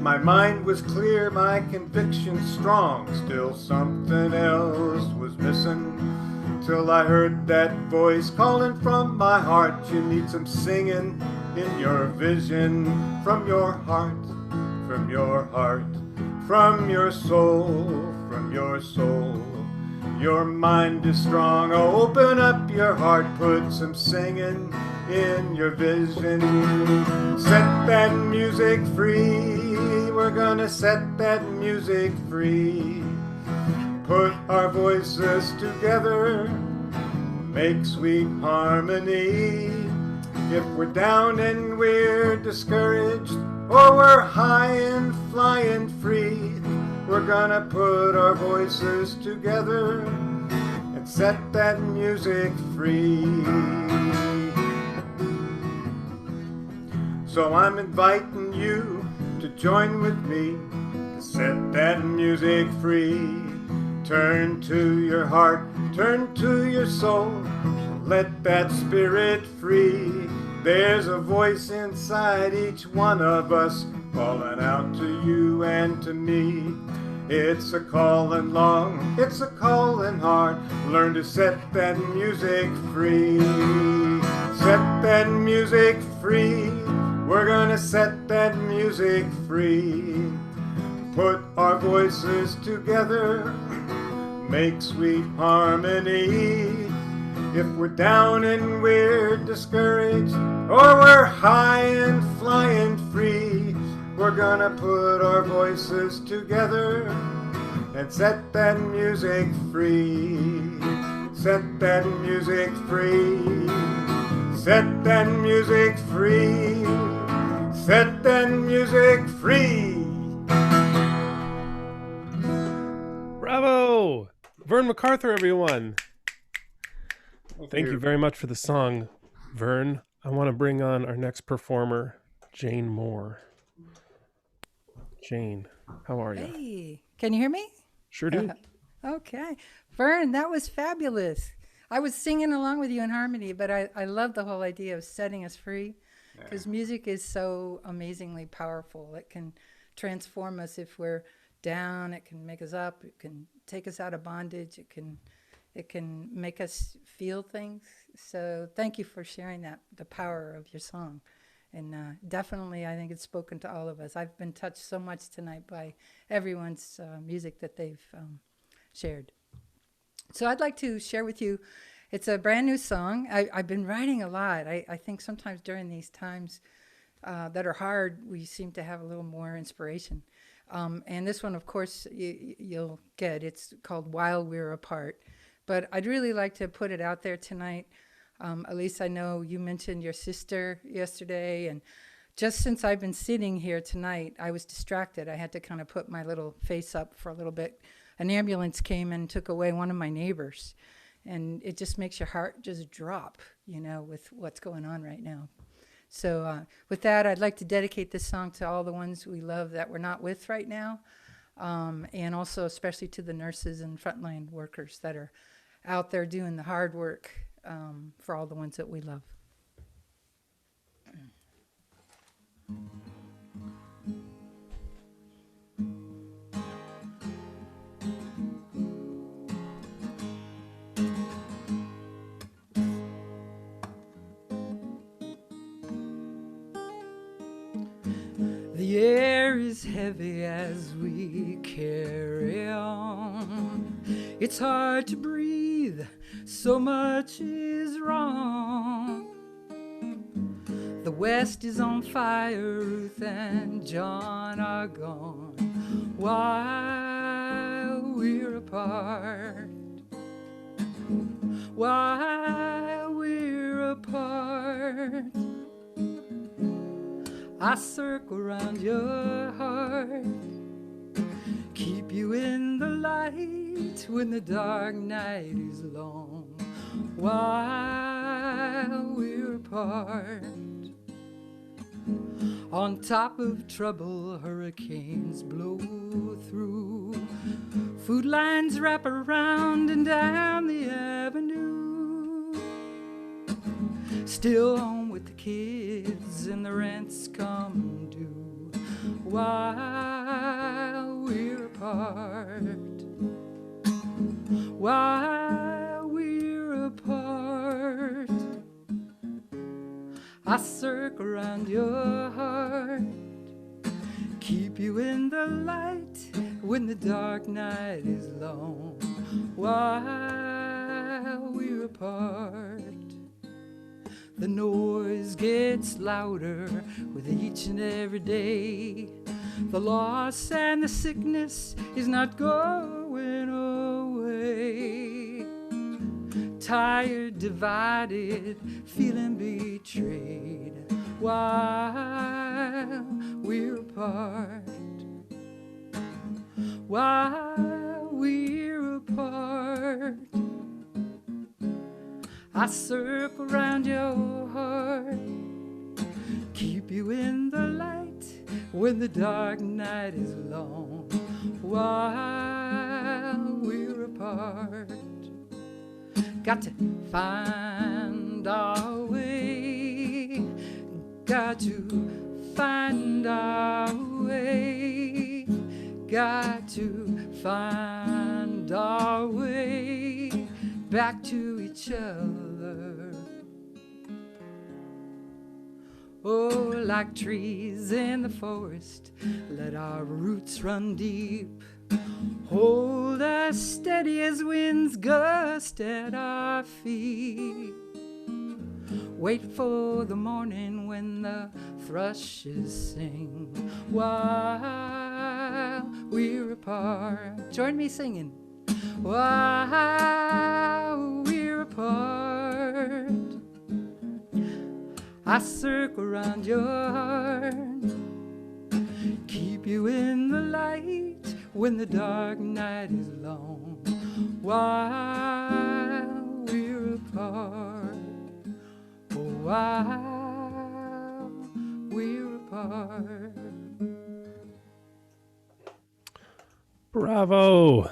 My mind was clear, my conviction strong, still something else was missing. Till I heard that voice calling from my heart, you need some singing in your vision, from your heart, from your heart, from your soul, from your soul. Your mind is strong, oh, open up your heart, put some singing in your vision. Set that music free, we're gonna set that music free. Put our voices together, make sweet harmony. If we're down and we're discouraged, or we're high and flying free, we're gonna put our voices together and set that music free. So I'm inviting you to join with me to set that music free. Turn to your heart, turn to your soul, let that spirit free. There's a voice inside each one of us calling out to you and to me. It's a calling long, it's a calling hard. Learn to set that music free. Set that music free. We're gonna set that music free. Put our voices together, make sweet harmony. If we're down and we're discouraged, or we're high and flying free, we're gonna put our voices together and set that music free. Set that music free. Set that music free. Set that music free. Bravo! Verne McArthur, everyone. Thank you very much for the song, Verne. I want to bring on our next performer, Jane Moore. Jane, how are you? Hey, can you hear me? Sure do. Okay. Verne, that was fabulous. I was singing along with you in harmony, but I love the whole idea of setting us free, because music is so amazingly powerful. It can transform us if we're down. It can make us up. It can take us out of bondage. It can It can make us feel things. So thank you for sharing that, the power of your song. And definitely, I think it's spoken to all of us. I've been touched so much tonight by everyone's music that they've shared. So I'd like to share with you, it's a brand new song. I've been writing a lot. I think sometimes during these times that are hard, we seem to have a little more inspiration. And this one, of course, you'll get. It's called While We're Apart. But I'd really like to put it out there tonight. Elise, I know you mentioned your sister yesterday, and just since I've been sitting here tonight, I was distracted. I had to kind of put my little face up for a little bit. An ambulance came and took away one of my neighbors, and it just makes your heart just drop, with what's going on right now. So with that, I'd like to dedicate this song to all the ones we love that we're not with right now, and also especially to the nurses and frontline workers that are out there doing the hard work for all the ones that we love. The air is heavy as we carry on. It's hard to breathe, so much is wrong. The West is on fire, Ruth and John are gone while we're apart. While we're apart, I circle around your heart, keep you in the light when the dark night is long, while we're apart. On top of trouble, hurricanes blow through, food lines wrap around and down the avenue. Still home with the kids and the rent's come due, while we're apart. While we're apart, I circle around your heart, keep you in the light when the dark night is long, while we're apart. The noise gets louder with each and every day. The loss and the sickness is not going away. Tired, divided, feeling betrayed, while we're apart. While we're apart, I circle round your heart, keep you in the light when the dark night is long, while we're apart. Got to find our way, got to find our way, got to find our way back to each other. Oh, like trees in the forest, let our roots run deep. Hold us steady as winds gust at our feet. Wait for the morning when the thrushes sing, while we're apart. Join me singing. While we're apart, I circle around your heart, keep you in the light when the dark night is long, while we're apart. Oh, while we're apart. Bravo,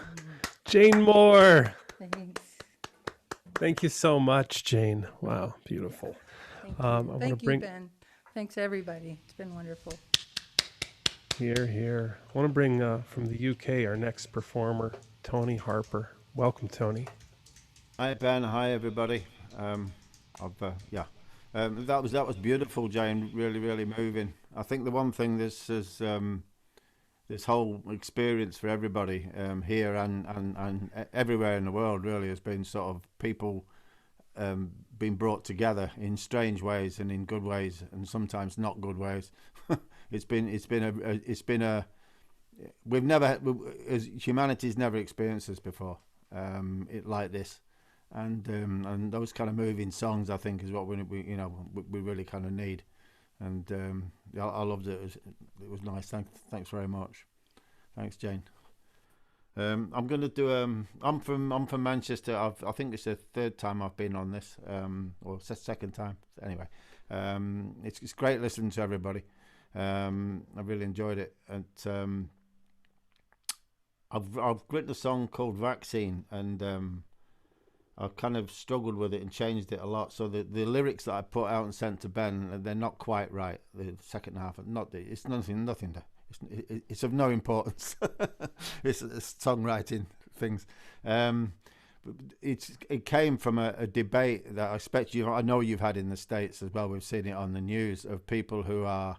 Jane Moore. Thanks. Thank you so much, Jane. Wow, beautiful. Thank you, Ben. Thanks, everybody. It's been wonderful. Here. I want to bring from the UK our next performer, Tony Harper. Welcome, Tony. Hi Ben, hi everybody. That was beautiful, Jane. Really, really moving. I think the one thing this whole experience for everybody here and everywhere in the world really has been sort of people being brought together in strange ways and in good ways and sometimes not good ways. it's been a we've never, as humanity's never experienced this before, it like this. And those kind of moving songs, I think, is what we really kind of need. And I loved it. It was nice. Thanks very much. Thanks, Jane. I'm going to do. I'm from Manchester. I think it's the third time I've been on this, or second time. Anyway, it's great listening to everybody. I really enjoyed it, and I've written a song called Vaccine, and I've kind of struggled with it and changed it a lot. So the lyrics that I put out and sent to Ben, they're not quite right. The second half, it's nothing. It's of no importance. it's songwriting things. It came from a debate that I expect I know you've had in the States as well. We've seen it on the news of people who are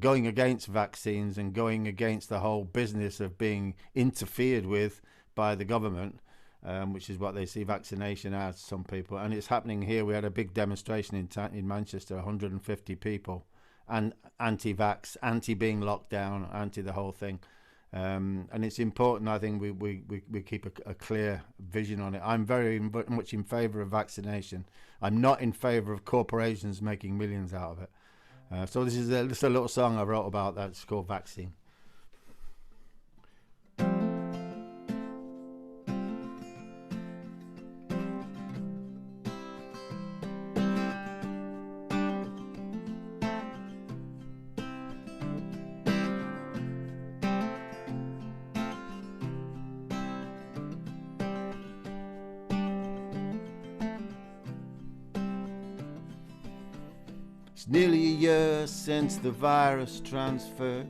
going against vaccines and going against the whole business of being interfered with by the government. Which is what they see vaccination as, some people. And it's happening here. We had a big demonstration in Manchester, 150 people, and anti-vax, anti-being locked down, anti the whole thing. And it's important, I think, we keep a clear vision on it. I'm very much in favour of vaccination. I'm not in favour of corporations making millions out of it. So this is just a little song I wrote about that. It's called Vaccine. It's nearly a year since the virus transferred,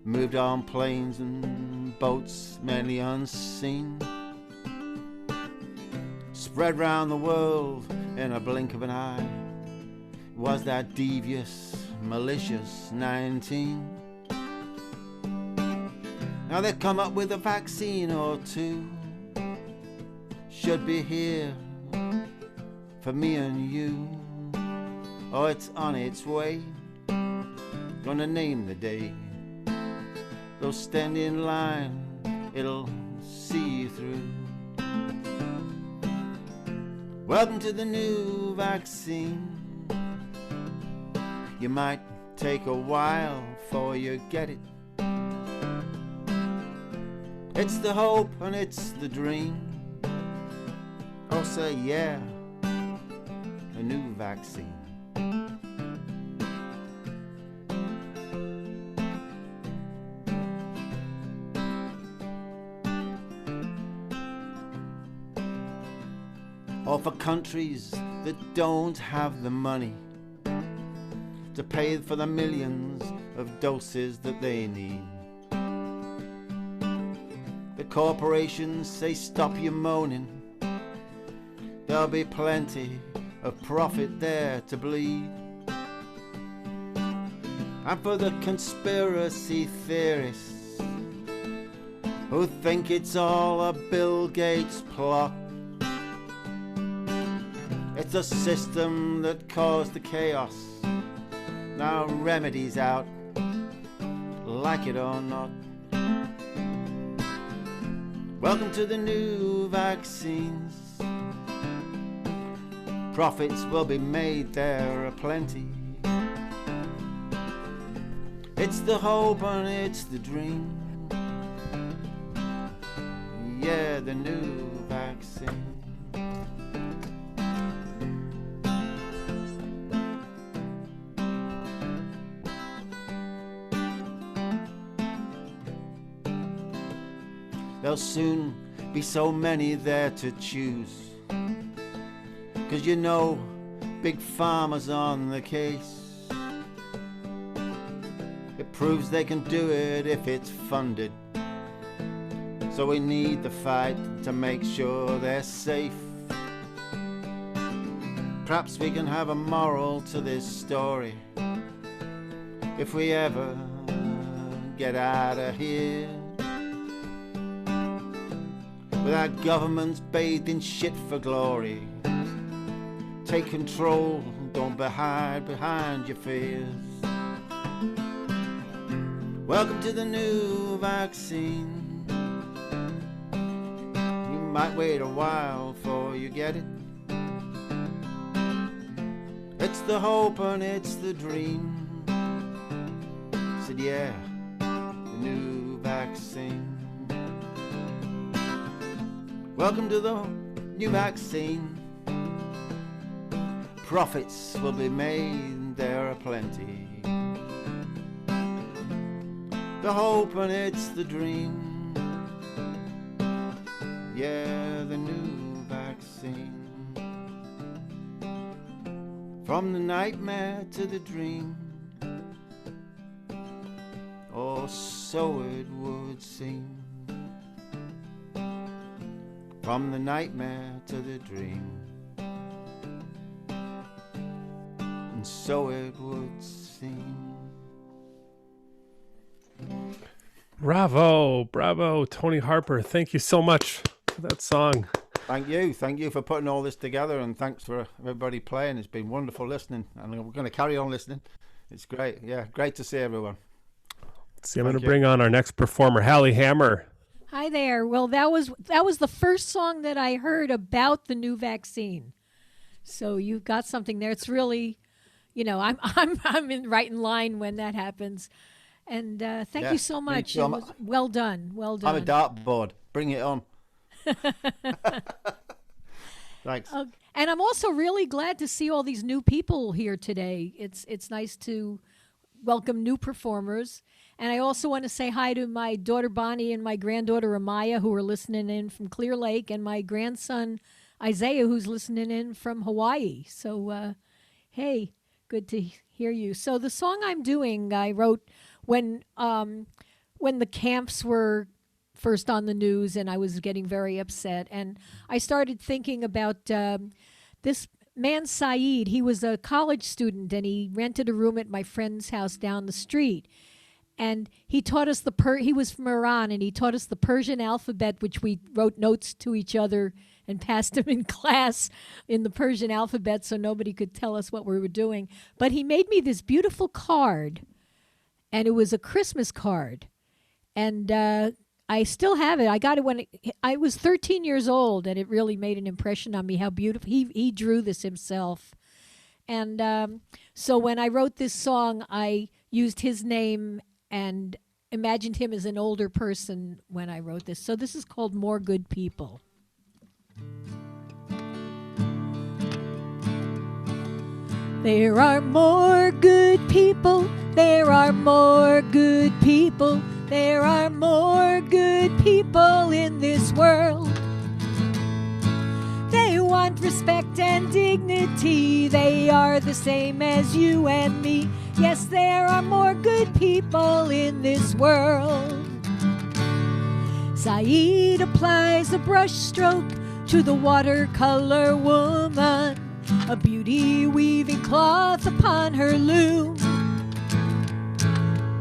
moved on planes and boats, mainly unseen, spread round the world in a blink of an eye. It was that devious, malicious 19. Now they've come up with a vaccine or two, should be here for me and you. Oh, it's on its way, gonna name the day. They'll stand in line, it'll see you through. Welcome to the new vaccine. You might take a while before you get it. It's the hope and it's the dream. Oh, say yeah, a new vaccine. Or for countries that don't have the money to pay for the millions of doses that they need. The corporations say stop your moaning, there'll be plenty of profit there to bleed. And for the conspiracy theorists who think it's all a Bill Gates plot, it's a system that caused the chaos, now remedies out, like it or not. Welcome to the new vaccines. Profits will be made there aplenty. It's the hope and it's the dream. Yeah, the new vaccine. There'll soon be so many there to choose, 'cause you know, big pharma's on the case. It proves they can do it if it's funded. So we need the fight to make sure they're safe. Perhaps we can have a moral to this story if we ever get out of here. With our governments bathed in shit for glory, take control, don't hide behind your fears. Welcome to the new vaccine. You might wait a while before you get it. It's the hope and it's the dream. Said yeah, the new vaccine. Welcome to the new vaccine. Profits will be made, there are plenty. The hope and it's the dream. Yeah, the new vaccine. From the nightmare to the dream, or so it would seem. From the nightmare to the dream, and so it would seem. Bravo, bravo, Tony Harper. Thank you so much for that song. Thank you for putting all this together, and thanks for everybody playing. It's been wonderful listening, and we're going to carry on listening. It's great, yeah, great to see everyone. See, I'm going to bring on our next performer, Hallie Hammer. Hi there. Well, that was the first song that I heard about the new vaccine. So you've got something there. It's really, I'm right in line when that happens. And thank you so much. It was well done. Well done. I'm a dartboard. Bring it on. Thanks. And I'm also really glad to see all these new people here today. It's nice to welcome new performers. And I also want to say hi to my daughter Bonnie and my granddaughter Amaya, who are listening in from Clear Lake, and my grandson Isaiah, who's listening in from Hawaii. So, hey, good to hear you. So the song I'm doing, I wrote when the camps were first on the news, and I was getting very upset. And I started thinking about this man, Saeed. He was a college student, and he rented a room at my friend's house down the street. And he taught us he was from Iran, and he taught us the Persian alphabet, which we wrote notes to each other and passed them in class in the Persian alphabet so nobody could tell us what we were doing. But he made me this beautiful card, and it was a Christmas card. And I still have it. I got it when I was 13 years old, and it really made an impression on me how beautiful. He drew this himself. And so when I wrote this song, I used his name and imagined him as an older person when I wrote this. So this is called More Good People. There are more good people. There are more good people. There are more good people in this world. They want respect and dignity. They are the same as you and me. Yes, there are more good people in this world. Saeed applies a brush stroke to the watercolor woman, a beauty weaving cloth upon her loom.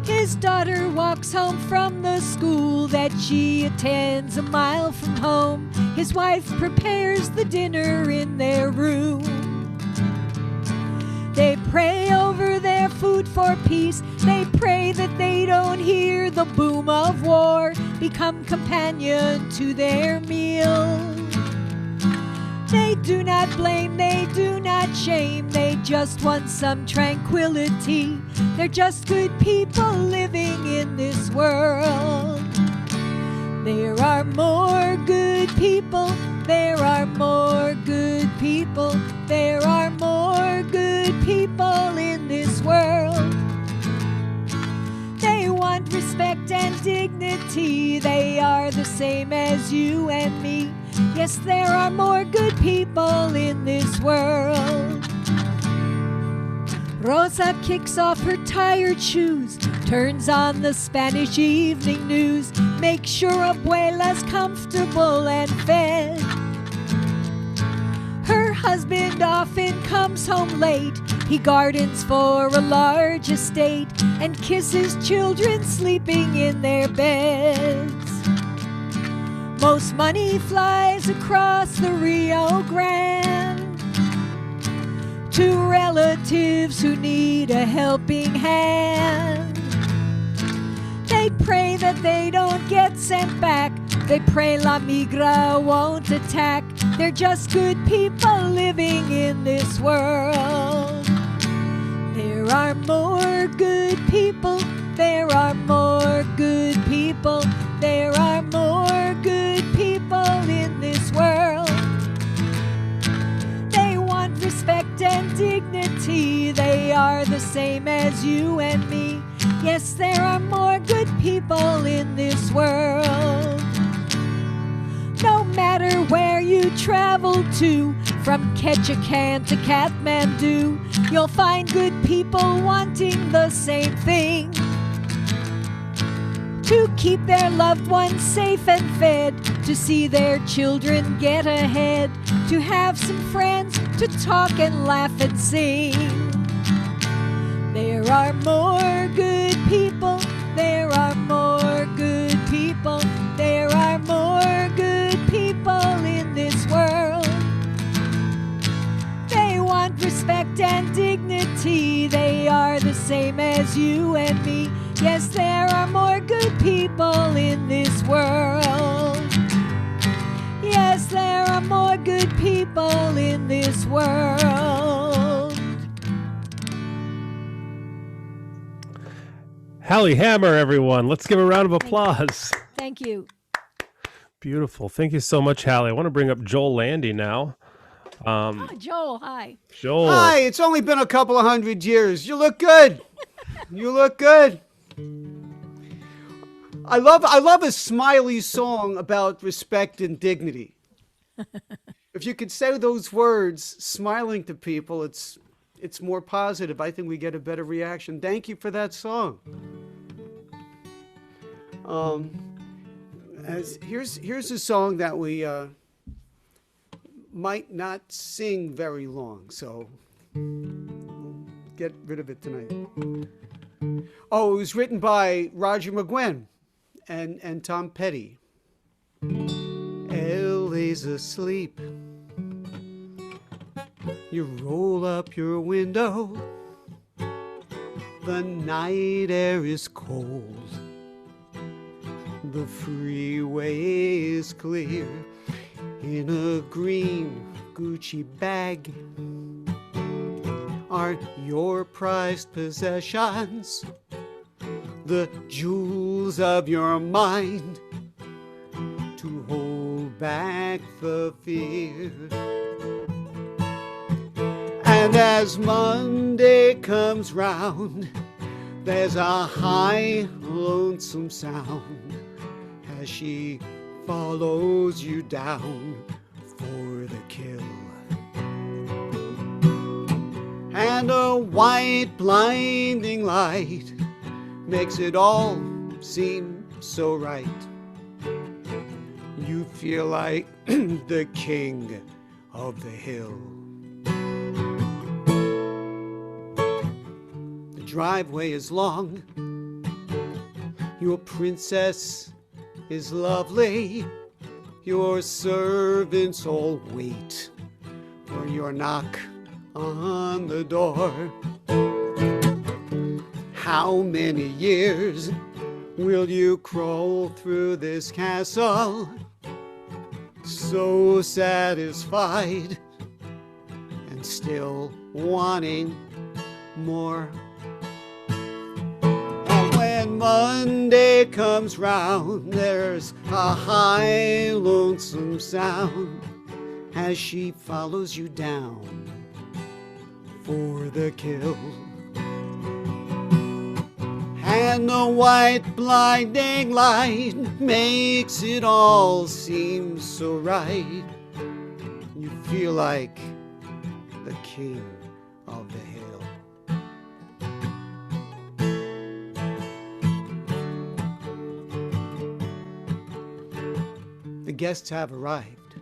His daughter walks home from the school that she attends a mile from home. His wife prepares the dinner in their room. They pray over their food for peace. They pray that they don't hear the boom of war become companion to their meal. They do not blame, they do not shame, they just want some tranquility. They're just good people living in this world. There are more good people, there are more good people, there are more good people in this world. They want respect and dignity, they are the same as you and me. Yes, there are more good people in this world. Rosa kicks off her tired shoes, turns on the Spanish evening news, makes sure Abuela's comfortable and fed. Her husband often comes home late. He gardens for a large estate and kisses children sleeping in their beds. Most money flies across the Rio Grande to relatives who need a helping hand. They pray that they don't get sent back. They pray La Migra won't attack. They're just good people living in this world. There are more good people. There are more good people. There are more good people in this world. They want respect and dignity. They are the same as you and me. Yes, there are more good people in this world. No matter where you travel to, from Ketchikan to Kathmandu, you'll find good people wanting the same thing: to keep their loved ones safe and fed, to see their children get ahead, to have some friends, to talk and laugh and sing. There are more good people. There are more good people. There are more good people in this world. They want respect and dignity. They are the same as you and me. Yes, there are more good people in this world. Yes, there are more good people in this world. Hallie Hammer, everyone. Let's give a round of applause. Thank you. Beautiful. Thank you so much, Hallie. I want to bring up Joel Landy now. Joel, hi. Joel. Hi, it's only been a couple of 100 years. You look good. You look good. I love a Smiley song about respect and dignity. If you could say those words, smiling to people, it's more positive. I think we get a better reaction. Thank you for that song. Here's a song that we might not sing very long, so we'll get rid of it tonight. Oh, it was written by Roger McGuinn and Tom Petty. Ellie's asleep. You roll up your window. The night air is cold. The freeway is clear. In a green Gucci bag are your prized possessions, the jewels of your mind, to hold back the fear. And as Monday comes round, there's a high, lonesome sound as she follows you down for the kill. And a white, blinding light makes it all seem so right. You feel like the king of the hill. The driveway is long. Your princess is lovely. Your servants all wait for your knock on the door. How many years will you crawl through this castle, so satisfied and still wanting more? And when Monday comes round, there's a high, lonesome sound as she follows you down for the kill. And the white, blinding light makes it all seem so right. You feel like the king of the hill. The guests have arrived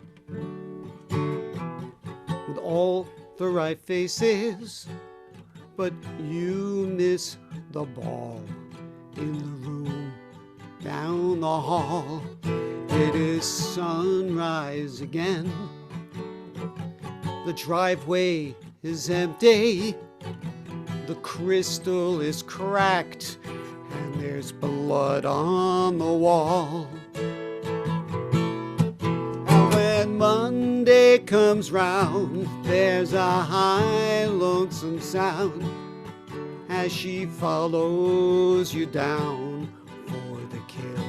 with all the right faces, but you miss the ball in the room down the hall. It is sunrise again. The driveway is empty. The crystal is cracked, and there's blood on the wall. And when Monday comes round, there's a high, lonesome sound as she follows you down for the kill.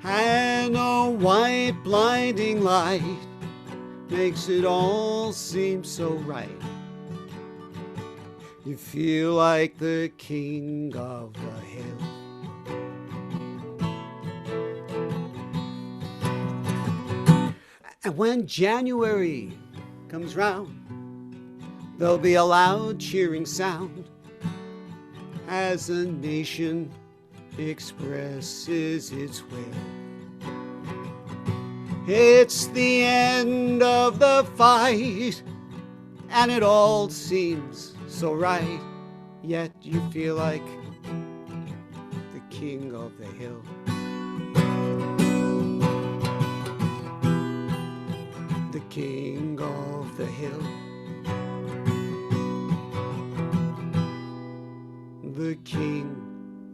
And a white, blinding light makes it all seem so right. You feel like the king of the hill. And when January comes round, there'll be a loud cheering sound as a nation expresses its will. It's the end of the fight, and it all seems so right, yet you feel like the king of the hill. The king of the hill. The king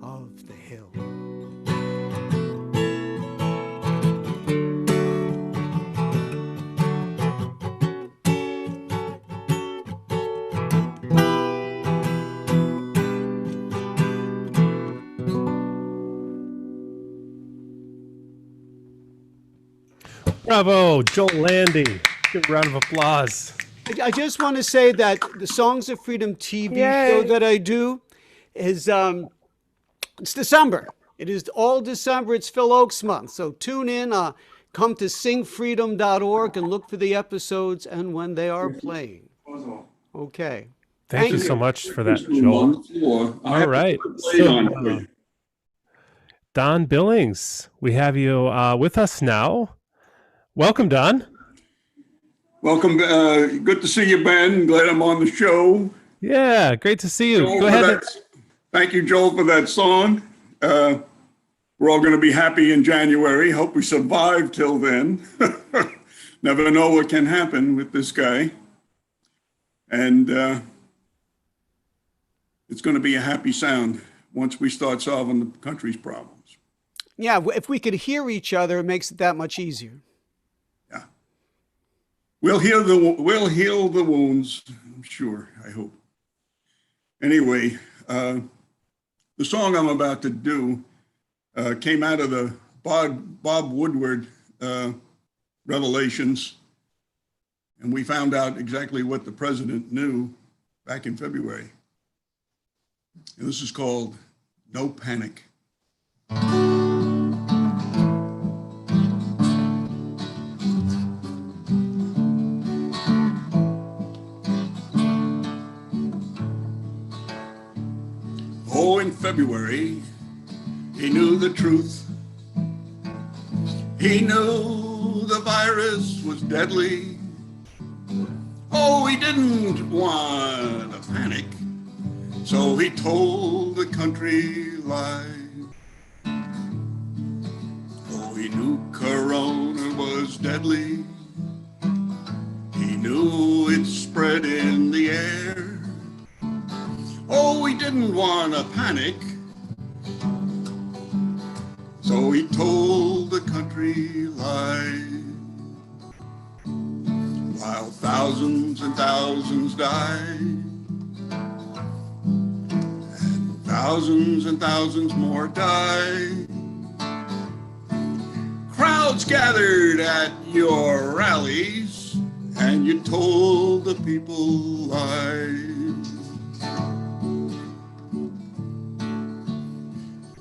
of the hill. Bravo, Joel Landy. Give a round of applause. I just want to say that the Songs of Freedom TV show that I do is it's December. It is all December. It's Phil Oakes month. So tune in, come to singfreedom.org and look for the episodes and when they are playing. Okay. Thank you so much for that, Joel. All right. So, Don Billings, we have you with us now. Welcome, Don. Welcome. Good to see you, Ben. Glad I'm on the show. Yeah, great to see you. Joel, Go ahead. Thank you, Joel, for that song. We're all going to be happy in January. Hope we survive till then. Never know what can happen with this guy. And it's going to be a happy sound once we start solving the country's problems. Yeah, if we could hear each other, it makes it that much easier. Yeah. We'll heal the wounds, I'm sure, I hope. Anyway, the song I'm about to do came out of the Bob Woodward revelations, and we found out exactly what the president knew back in February. And this is called No Panic. Oh, in February, he knew the truth. He knew the virus was deadly. Oh, he didn't want to panic, so he told the country lies. Oh, he knew Corona was deadly. He knew it spread in the air. Oh, he didn't want to panic, so he told the country lies. While thousands and thousands died, and thousands more died. Crowds gathered at your rallies, and you told the people lies.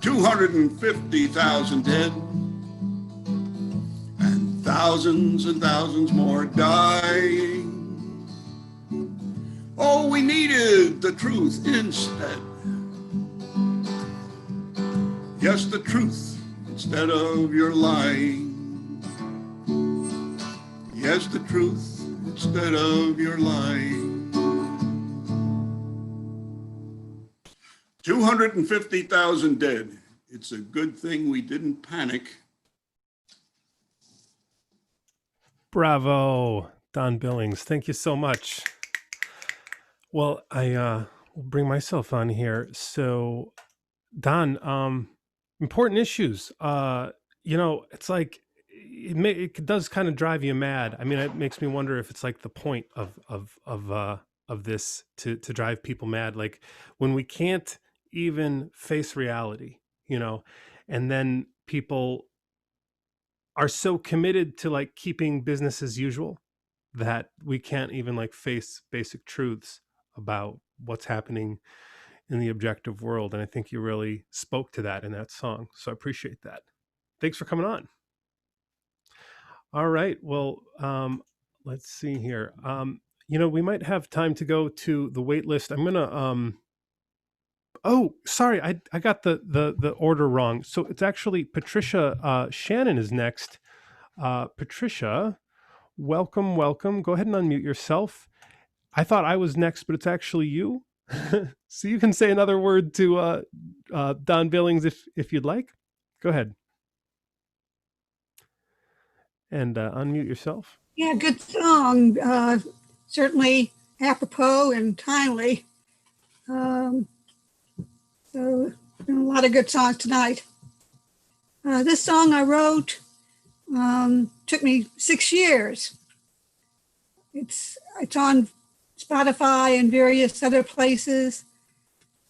250,000 dead, and thousands more dying. Oh, we needed the truth instead. Yes, the truth instead of your lying. Yes, the truth instead of your lying. 250,000 dead. It's a good thing we didn't panic. Bravo, Don Billings. Thank you so much. Well, I will bring myself on here. So, Don, important issues. It's like it does kind of drive you mad. I mean, it makes me wonder if it's like the point of this to drive people mad. Like when we can't even face reality, and then people are so committed to like keeping business as usual that we can't even like face basic truths about what's happening in the objective world. And I think you really spoke to that in that song. So I appreciate that. Thanks for coming on. All right. Well, let's see here. We might have time to go to the wait list. I'm gonna oh, sorry, I got the order wrong. So it's actually Patricia Shannon is next. Patricia, welcome. Go ahead and unmute yourself. I thought I was next, but it's actually you. So you can say another word to Don Billings if you'd like. Go ahead. And unmute yourself. Yeah, good song. Certainly apropos and timely. So a lot of good songs tonight. This song I wrote took me 6 years. It's on Spotify and various other places.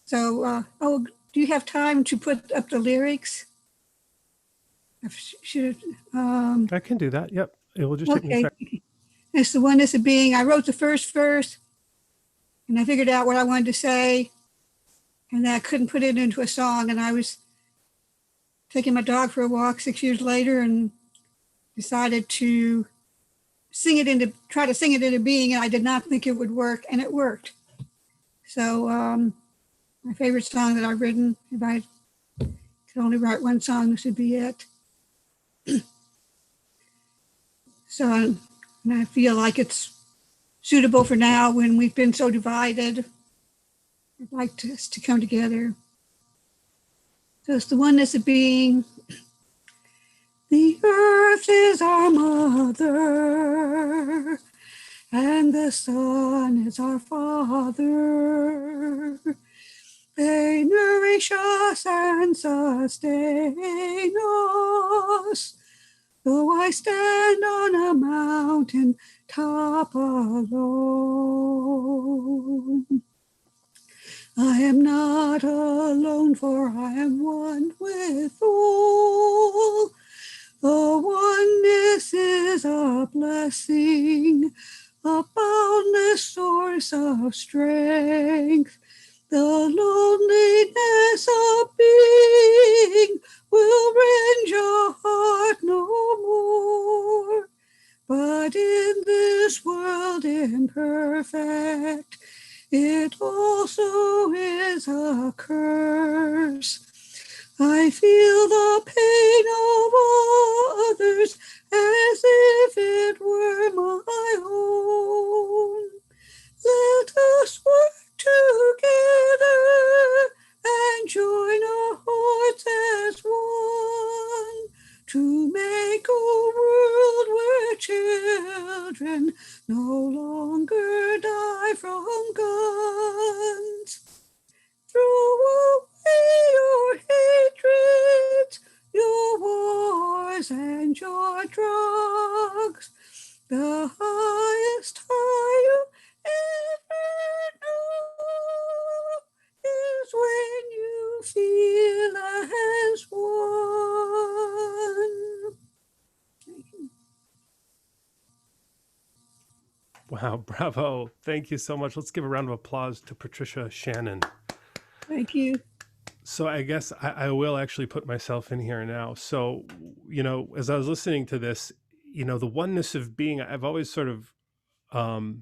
So, do you have time to put up the lyrics? I can do that. Yep. It will just take me a second. It's the oneness of being. I wrote the first verse and I figured out what I wanted to say, and then I couldn't put it into a song. And I was taking my dog for a walk 6 years later and decided to try to sing it into being, and I did not think it would work, and it worked. So my favorite song that I've written, if I could only write one song, this would be it. So, and I feel like it's suitable for now when we've been so divided. I'd like us to come together. So it's the oneness of being. The earth is our mother, and the sun is our father. They nourish us and sustain us. Though I stand on a mountain top alone, I am not alone, for I am one with all. The oneness is a blessing, a boundless source of strength. The loneliness of being will rend your heart no more. But in this world imperfect, it also is a curse. I feel the pain of others as if it were my own. Let us work together and join our hearts as one to make a world where children no longer die from guns. Throw away your hatred, your wars and your drugs. The highest high you ever know is when you feel as one. Wow, bravo. Thank you so much. Let's give a round of applause to Patricia Shannon. Thank you. So I guess I will actually put myself in here now. So, as I was listening to this, the oneness of being, I've always sort of, thought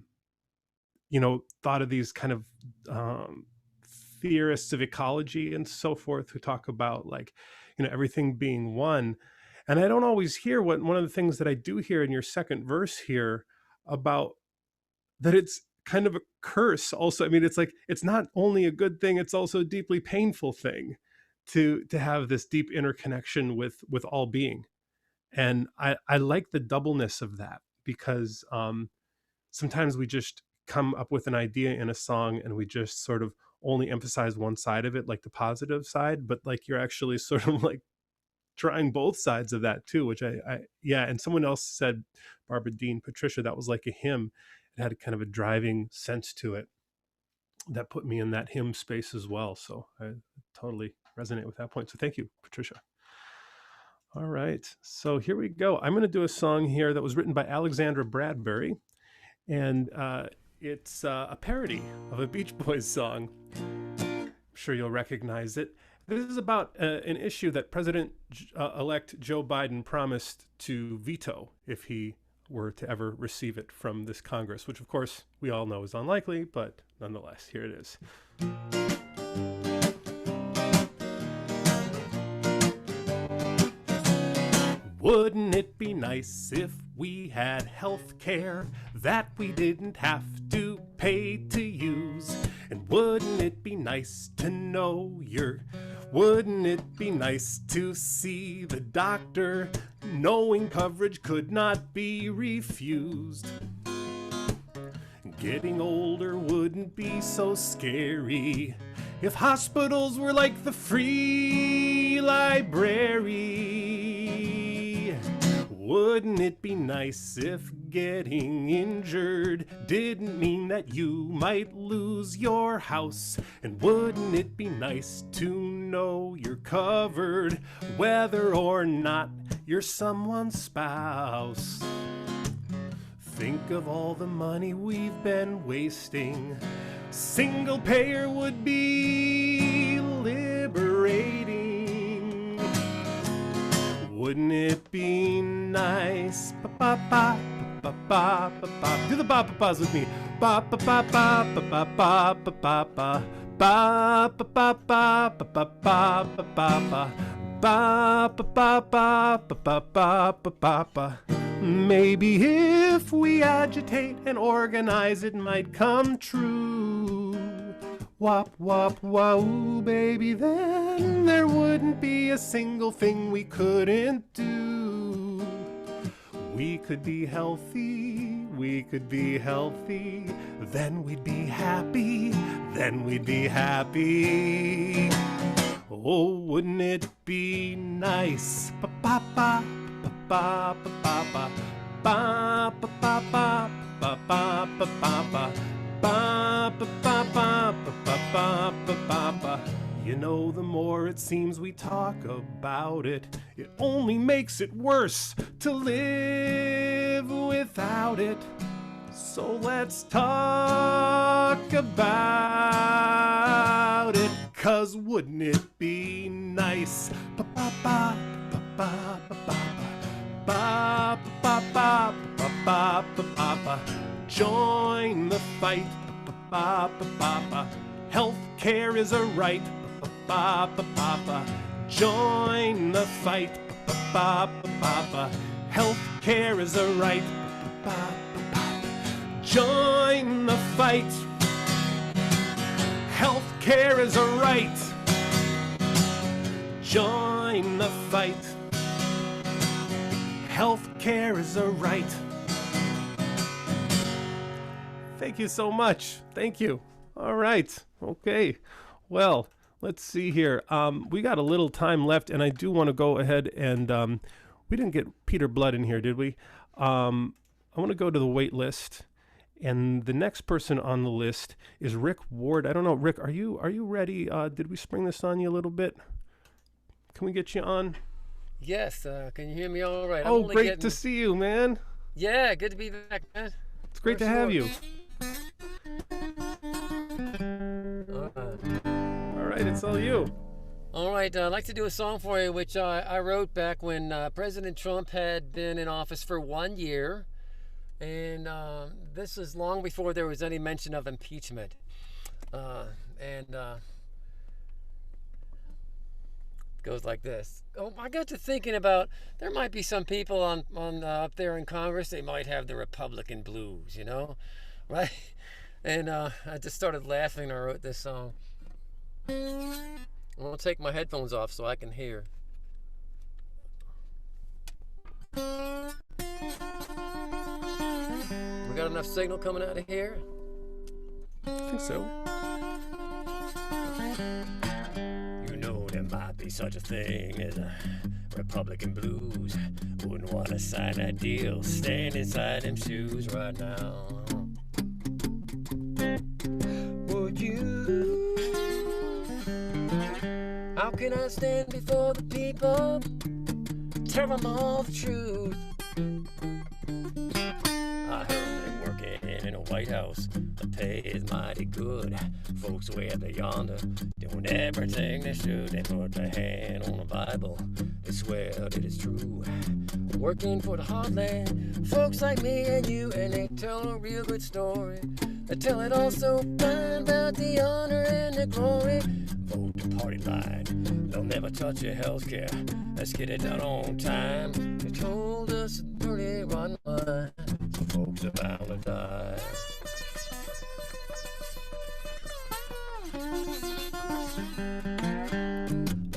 of these kind of theorists of ecology and so forth who talk about like, everything being one. And I don't always hear one of the things that I do hear in your second verse here about that it's kind of a curse also. I mean, it's like, it's not only a good thing, it's also a deeply painful thing to have this deep interconnection with all being. And I like the doubleness of that, because sometimes we just come up with an idea in a song and we just sort of only emphasize one side of it, like the positive side, but like you're actually sort of like trying both sides of that too, which I yeah. And someone else said, Barbara Dean Patricia, that was like a hymn. It had kind of a driving sense to it that put me in that hymn space as well. So I totally resonate with that point. So thank you, Patricia. All right, so here we go. I'm going to do a song here that was written by Alexandra Bradbury, and it's a parody of a Beach Boys song. I'm sure you'll recognize it. This is about an issue that President-elect Joe Biden promised to veto if he were to ever receive it from this Congress, which of course we all know is unlikely, but nonetheless, here it is. Wouldn't it be nice if we had health care that we didn't have to pay to use? And wouldn't it be nice to know wouldn't it be nice to see the doctor knowing coverage could not be refused? Getting older wouldn't be so scary if hospitals were like the free library. Wouldn't it be nice if getting injured didn't mean that you might lose your house? And wouldn't it be nice to know you're covered whether or not you're someone's spouse? Think of all the money we've been wasting. Single payer would be liberating. Wouldn't it be nice? Ba-ba-ba, ba-ba-ba, ba-ba. Do the ba-ba-bas with me. Ba-ba-ba-ba, ba-ba-ba, ba-ba-ba. Ba-ba-ba-ba, ba-ba-ba, ba-ba-ba. Ba-ba-ba-ba, ba-ba-ba, ba-ba-ba. Maybe if we agitate and organize, it might come true. Wop, wop, wow, baby, then there wouldn't be a single thing we couldn't do. We could be healthy, we could be healthy, then we'd be happy, then we'd be happy. Oh, wouldn't it be nice? Ba-ba-ba, ba-ba-ba, ba-ba, ba-ba-ba, ba-ba-ba, ba-ba-ba-ba-ba-ba-ba-ba. You know, the more it seems we talk about it, it only makes it worse to live without it. So let's talk about it, 'cause wouldn't it be nice? Ba-ba-ba, ba-ba-ba-ba, ba-ba-ba-ba, ba-ba-ba-ba. Join the fight. Ba-ba-ba-ba. Health care is a right. Ba-ba-ba-ba. Join the fight. Ba-ba-ba-ba. Health care is a right. Ba-ba-ba-ba. Join the fight. Health care is a right. Join the fight. Health care is a right. Thank you so much. Thank you. All right. Okay. Well, let's see here. We got a little time left, and I do want to go ahead and we didn't get Peter Blood in here, did we? I want to go to the wait list, and the next person on the list is Rick Ward. I don't know, Rick, are you ready? Did we spring this on you a little bit? Can we get you on? Yes. Can you hear me all right? Oh, great to see you, man. Yeah, good to be back, man. It's great to have you. All right, it's all you. All right, I'd like to do a song for you, which I wrote back when President Trump had been in office for 1 year. And this was long before there was any mention of impeachment. It goes like this. Oh, I got to thinking about, there might be some people on up there in Congress, they might have the Republican blues, you know? right? And I just started laughing and I wrote this song. I'm gonna take my headphones off so I can hear. We got enough signal coming out of here? I think so. You know there might be such a thing as a Republican blues. Wouldn't want to sign that deal, stand inside them shoes right now. Would you? How can I stand before the people, tell them all the truth? I heard they're working in a White House. The pay is mighty good. Folks way up there yonder doing everything they should. They put their hand on the Bible. They swear that it's true. Working for the heartland, folks like me and you, and they tell a real good story. They tell it all so fine about the honor and the glory. Vote the party line. They'll never touch your health care. Let's get it done on time. They told us dirty rotten wine. Folks are bound to die.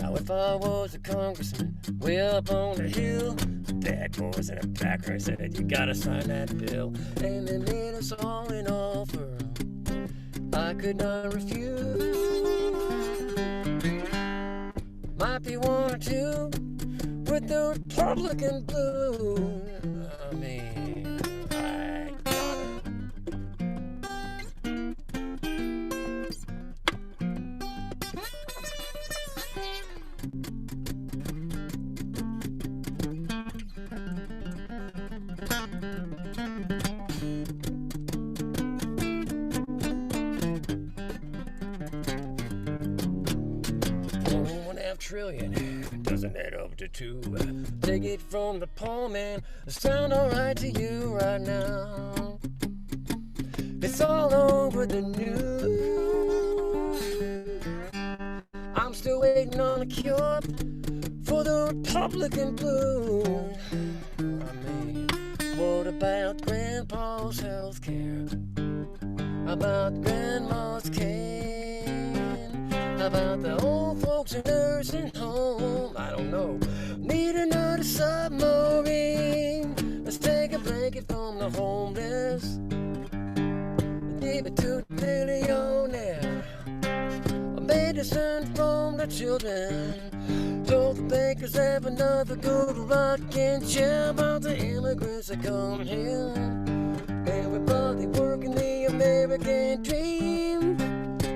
Now if I was a congressman way up on the hill, the bad boys in the background said you gotta sign that bill, and they made us all an offer I could not refuse. Might be one or two with the Republican blues. I mean, I gotta. Trillion doesn't add up to two. Take it from the poor man, sound alright to you right now. It's all over the news. I'm still waiting on a cure for the Republican blues. I mean, what about Grandpa's health care? About Grandma's cane? About the old folks in nursing home? I don't know. Need another submarine. Let's take a blanket from the homeless, give it to the billionaire. A medicine from the children. So the bankers have another good rockin' chair about the immigrants that come here. Everybody working the American dream.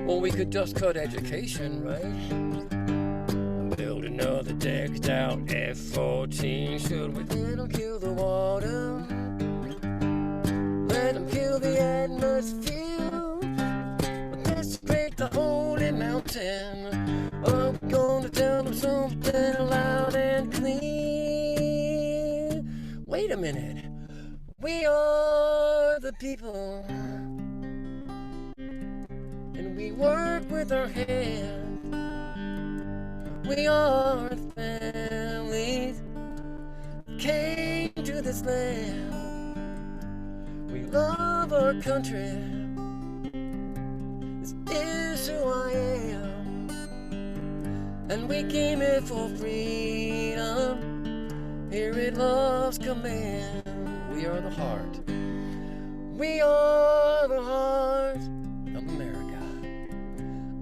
Well, we could just cut education, right? And build another decked out F-14. Should we let them kill the water? Let them kill the atmosphere? Let's break the holy mountain. I'm gonna tell them something loud and clear. Wait a minute. We are the people. We work with our hands. We are the families came to this land. We love our country. This is who I am. And we came here for freedom. Here at love's command. We are the heart. We are the heart of America.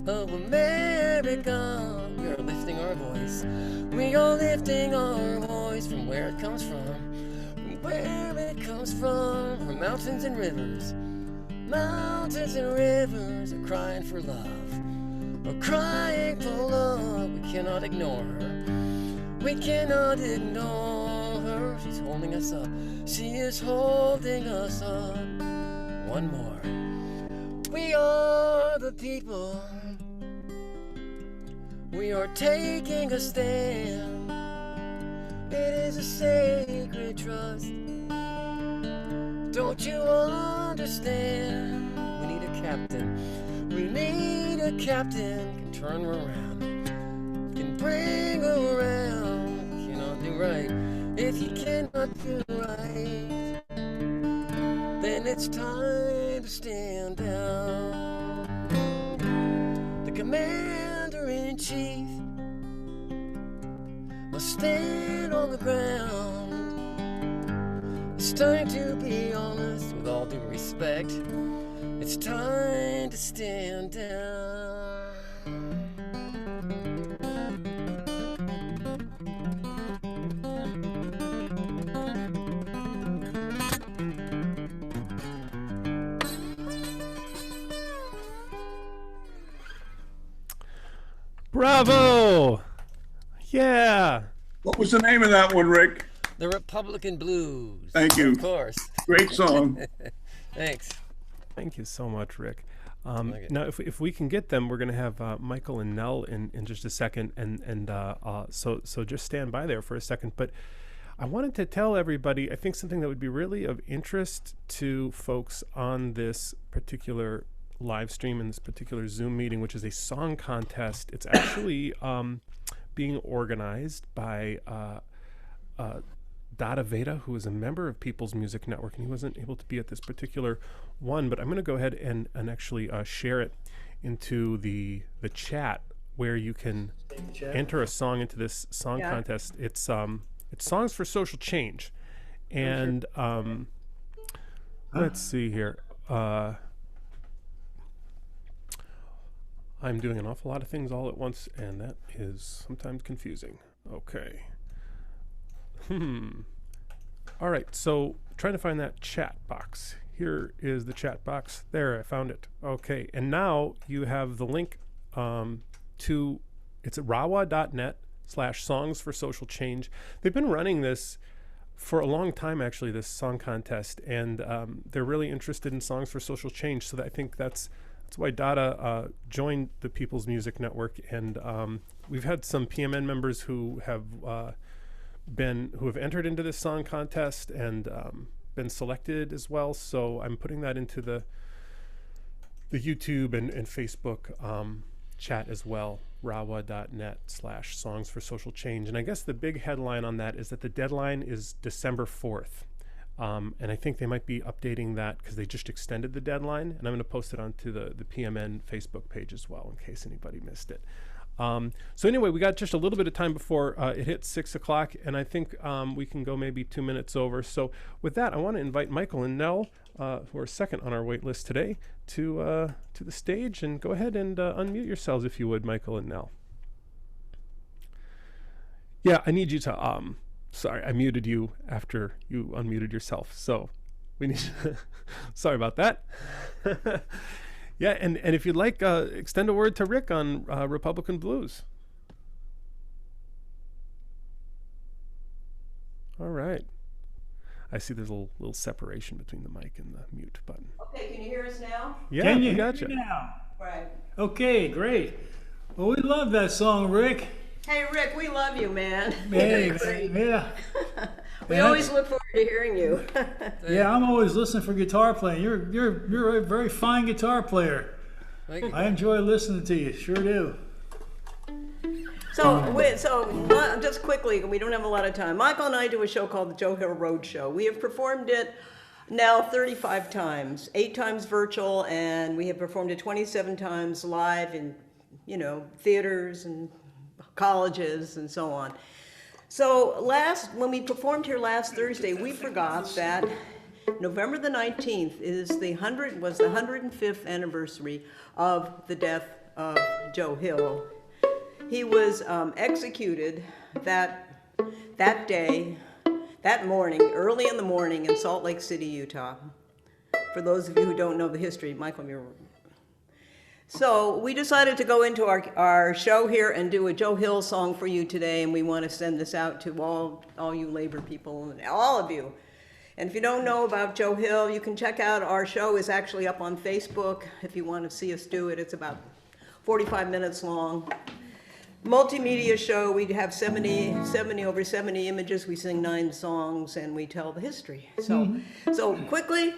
Of America, we are lifting our voice. We are lifting our voice from where it comes from. From where it comes from. From mountains and rivers. Mountains and rivers are crying for love. Are crying for love. We cannot ignore her. We cannot ignore her. She's holding us up. She is holding us up. One more. We are the people. We are taking a stand. It is a sacred trust. Don't you understand? We need a captain. We need a captain. Can turn her around. Can bring her around. Cannot do right. If you cannot do right, then it's time time to stand down. The commander-in-chief must stand on the ground. It's time to be honest, with all due respect. It's time to stand down. Bravo! Yeah. What was the name of that one, Rick? The Republican Blues. Thank you. Of course. Great song. Thanks. Thank you so much, Rick. Okay. Now, if we can get them, we're going to have Michael and Nell in just a second, and so just stand by there for a second. But I wanted to tell everybody, I think something that would be really of interest to folks on this particular live stream in this particular Zoom meeting, which is a song contest. It's actually being organized by Dada Veda, who is a member of People's Music Network, and he wasn't able to be at this particular one, but I'm going to go ahead and actually share it into the chat where you can enter a song into this song contest. It's Songs for Social Change, and let's see here. I'm doing an awful lot of things all at once, and that is sometimes confusing. Okay. All right, so trying to find that chat box. Here is the chat box. There, I found it. Okay, and now you have the link to, it's at rawa.net/songs for social change. They've been running this for a long time, actually, this song contest, and they're really interested in songs for social change. So I think that's why Dada joined the People's Music Network, and we've had some PMN members who have entered into this song contest and been selected as well. So I'm putting that into the YouTube and Facebook chat as well, rawa.net/songs for social change. And I guess the big headline on that is that the deadline is December 4th. And I think they might be updating that because they just extended the deadline, and I'm going to post it onto the PMN Facebook page as well in case anybody missed it. So anyway, we got just a little bit of time before it hits 6 o'clock, and I think we can go maybe 2 minutes over. So with that, I want to invite Michael and Nell, who are second on our wait list today, to the stage, and go ahead and unmute yourselves if you would, Michael and Nell. Yeah, I need you to sorry, I muted you after you unmuted yourself. So we need sorry about that. Yeah, and if you'd like, extend a word to Rick on Republican Blues. All right. I see there's a little separation between the mic and the mute button. Okay, can you hear us now? Yeah, Can we gotcha. now? Right. Okay, great. Well, we love that song, Rick. Hey, Rick, we love you, man. Hey, You're great. yeah. We always look forward to hearing you. Yeah, I'm always listening for guitar playing. You're a very fine guitar player. Thank you. I enjoy listening to you. Sure do. So just quickly, we don't have a lot of time. Michael and I do a show called the Joe Hill Road Show. We have performed it now 35 times, 8 times virtual, and we have performed it 27 times live in, theaters and colleges and so on. So when we performed here last Thursday, we forgot that November the 19th was the 105th anniversary of the death of Joe Hill. He was executed that day, that morning, early in the morning in Salt Lake City, Utah. For those of you who don't know the history, Michael, so we decided to go into our show here and do a Joe Hill song for you today, and we want to send this out to all you labor people and all of you. And if you don't know about Joe Hill, you can check out our show is actually up on Facebook if you want to see us do it. It's about 45 minutes long. Multimedia show, we have over 70 images, we sing 9 songs, and we tell the history. So quickly,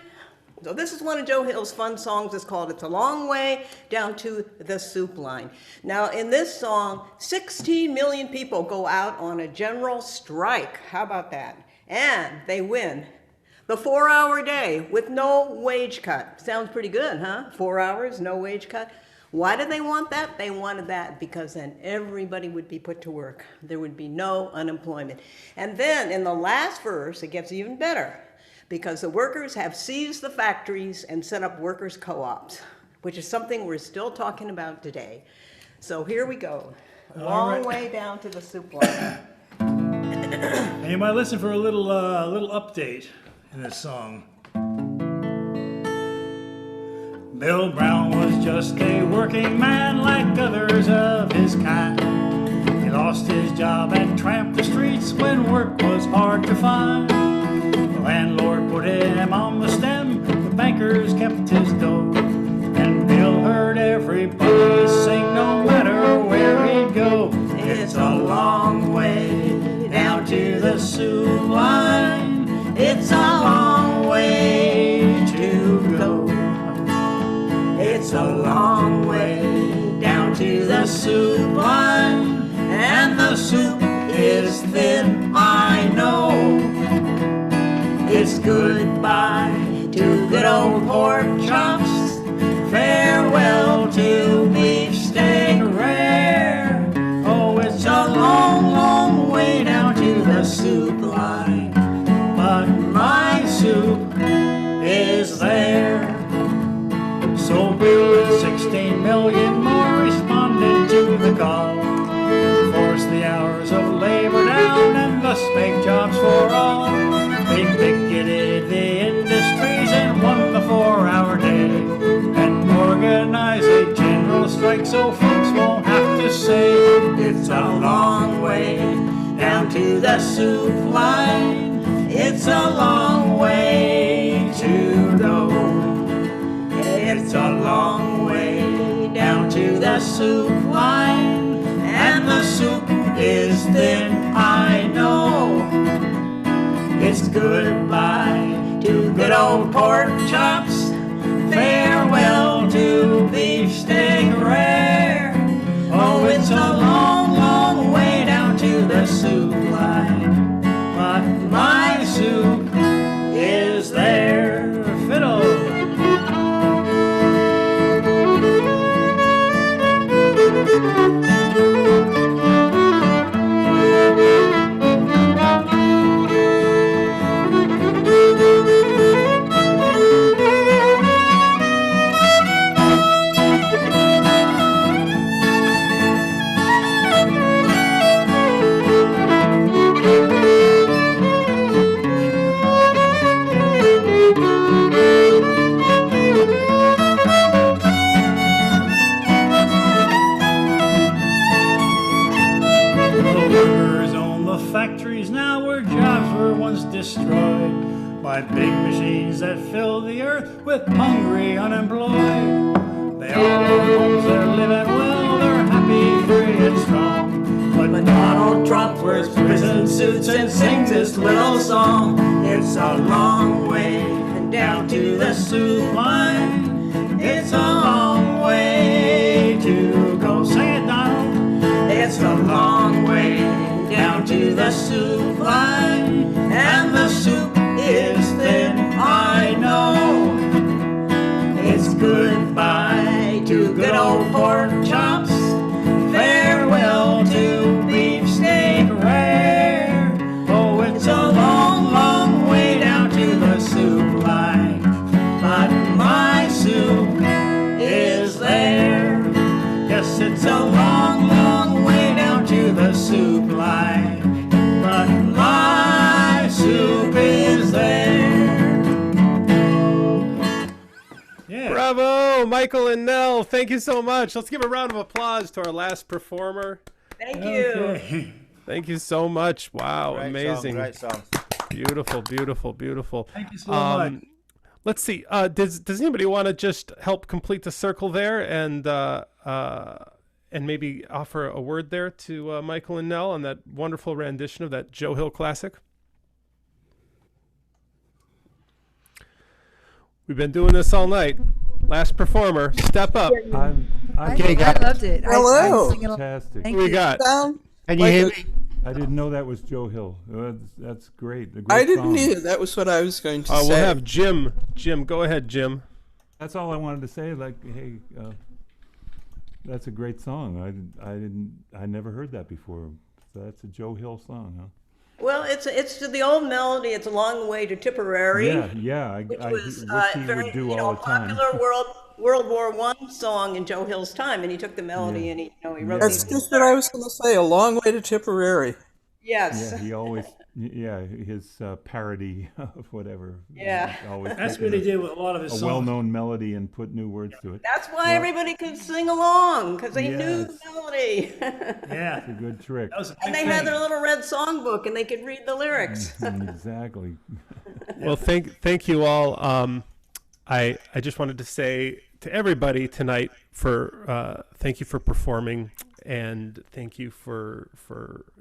so this is one of Joe Hill's fun songs. It's called It's a Long Way Down to the Soup Line. Now in this song, 16 million people go out on a general strike. How about that? And they win. The 4-hour day with no wage cut. Sounds pretty good, huh? 4 hours, no wage cut. Why did they want that? They wanted that because then everybody would be put to work. There would be no unemployment. And then in the last verse, it gets even better because the workers have seized the factories and set up workers' co-ops, which is something we're still talking about today. So here we go. A long way down to the soup line. And you might listen for a little update in this song. Bill Brown was just a working man like others of his kind. He lost his job and tramped the streets when work was hard to find. The landlord put him on the stem, the bankers kept his dough. And Bill heard everybody sing no matter where he'd go. It's a long way down to the soup line. It's a long way to go. It's a long way down to the soup line, and the soup is thin, I know. It's goodbye to good old pork chops, farewell to beefsteak rare. Oh, it's a long, long way down to the soup line, but my soup is there. So Bill and 16 million more responded to the call, force the hours of labor down and thus make jobs for all. They picketed the industries and won the 4-hour day, and organized a general strike so folks won't have to say it's a long way down to the soup line. It's a long way to go. It's a long way down to the soup line, and the soup is thin, I know. It's goodbye to good old pork chops, farewell to beefsteak rare. Oh, it's a long, long way down to the soup line, but my soup is there. Fiddle. Factories now where jobs were once destroyed by big machines that filled the earth with hungry unemployed. They all have homes, they're living well, they're happy, free and strong. But Donald Trump wears prison suits and sings this little song. It's a long way down to the soup line. It's a long way to go. Sing it, Donald. It's a long way down to the soup line, and the soup is thin, I know. It's goodbye to good old pork chops, farewell to beefsteak rare. Oh, it's a long, long way down to the soup line, but my soup is there. Yes, it's a long, long way down to the soup line, but my soup is there. Yeah. Bravo, Michael and Nell. Thank you so much. Let's give a round of applause to our last performer. Thank you. Thank you so much. Wow, Great amazing. Great song. Beautiful, beautiful, beautiful. Thank you so much. Let's see. Does anybody want to just help complete the circle there and maybe offer a word there to Michael and Nell on that wonderful rendition of that Joe Hill classic? We've been doing this all night. Last performer, step up. I loved it. Hello. I'm singing along. Fantastic. Thank Who we you. got? Can you hear me? I didn't know that was Joe Hill. That's great. A great I didn't song. either. That was what I was going to say. We'll have Jim. Jim, go ahead, Jim. That's all I wanted to say. Like, hey, that's a great song. I never heard that before. So that's a Joe Hill song, huh? Well, it's the old melody. It's a long way to Tipperary. Yeah. Which was he very, would do all the time. popular World War I song in Joe Hill's time, and he took the melody and he wrote. That's these. just what I was going to say. A long way to Tipperary. Yes. Yeah, he always, his parody of whatever. Yeah. Always That's what he did with a lot of his songs. A well-known melody and put new words to it. That's why everybody could sing along, because they knew the melody. Yeah. It's a good trick. And they had their little red songbook, and they could read the lyrics. Exactly. Well, thank you all. I just wanted to say to everybody tonight thank you for performing, and thank you for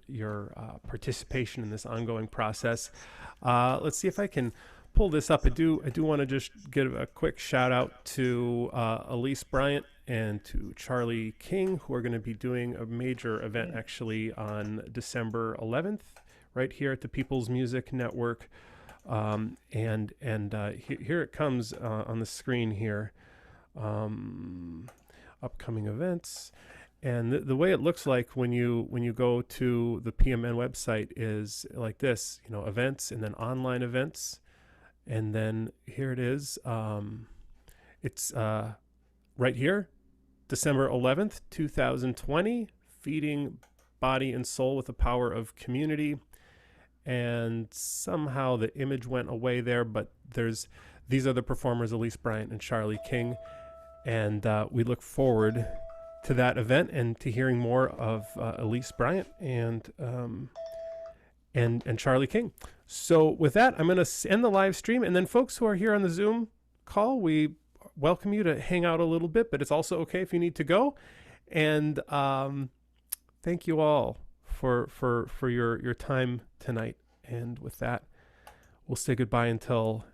your participation in this ongoing process. Let's see if I can pull this up. I do want to just give a quick shout out to Elise, Bryant, and to Charlie King, who are going to be doing a major event actually on December 11th, right here at the People's Music Network. Here it comes on the screen here. Upcoming events. And the way it looks like when you go to the PMN website is like this, events and then online events. And then here it is. It's right here, December 11th, 2020, Feeding Body and Soul with the Power of Community. And somehow the image went away there, but these are the performers, Elise, Bryant, and Charlie King. And we look forward to that event and to hearing more of Elise, Bryant, and Charlie King. So with that, I'm going to end the live stream. And then folks who are here on the Zoom call, we welcome you to hang out a little bit, but it's also okay if you need to go. And thank you all for your time tonight. And with that, we'll say goodbye until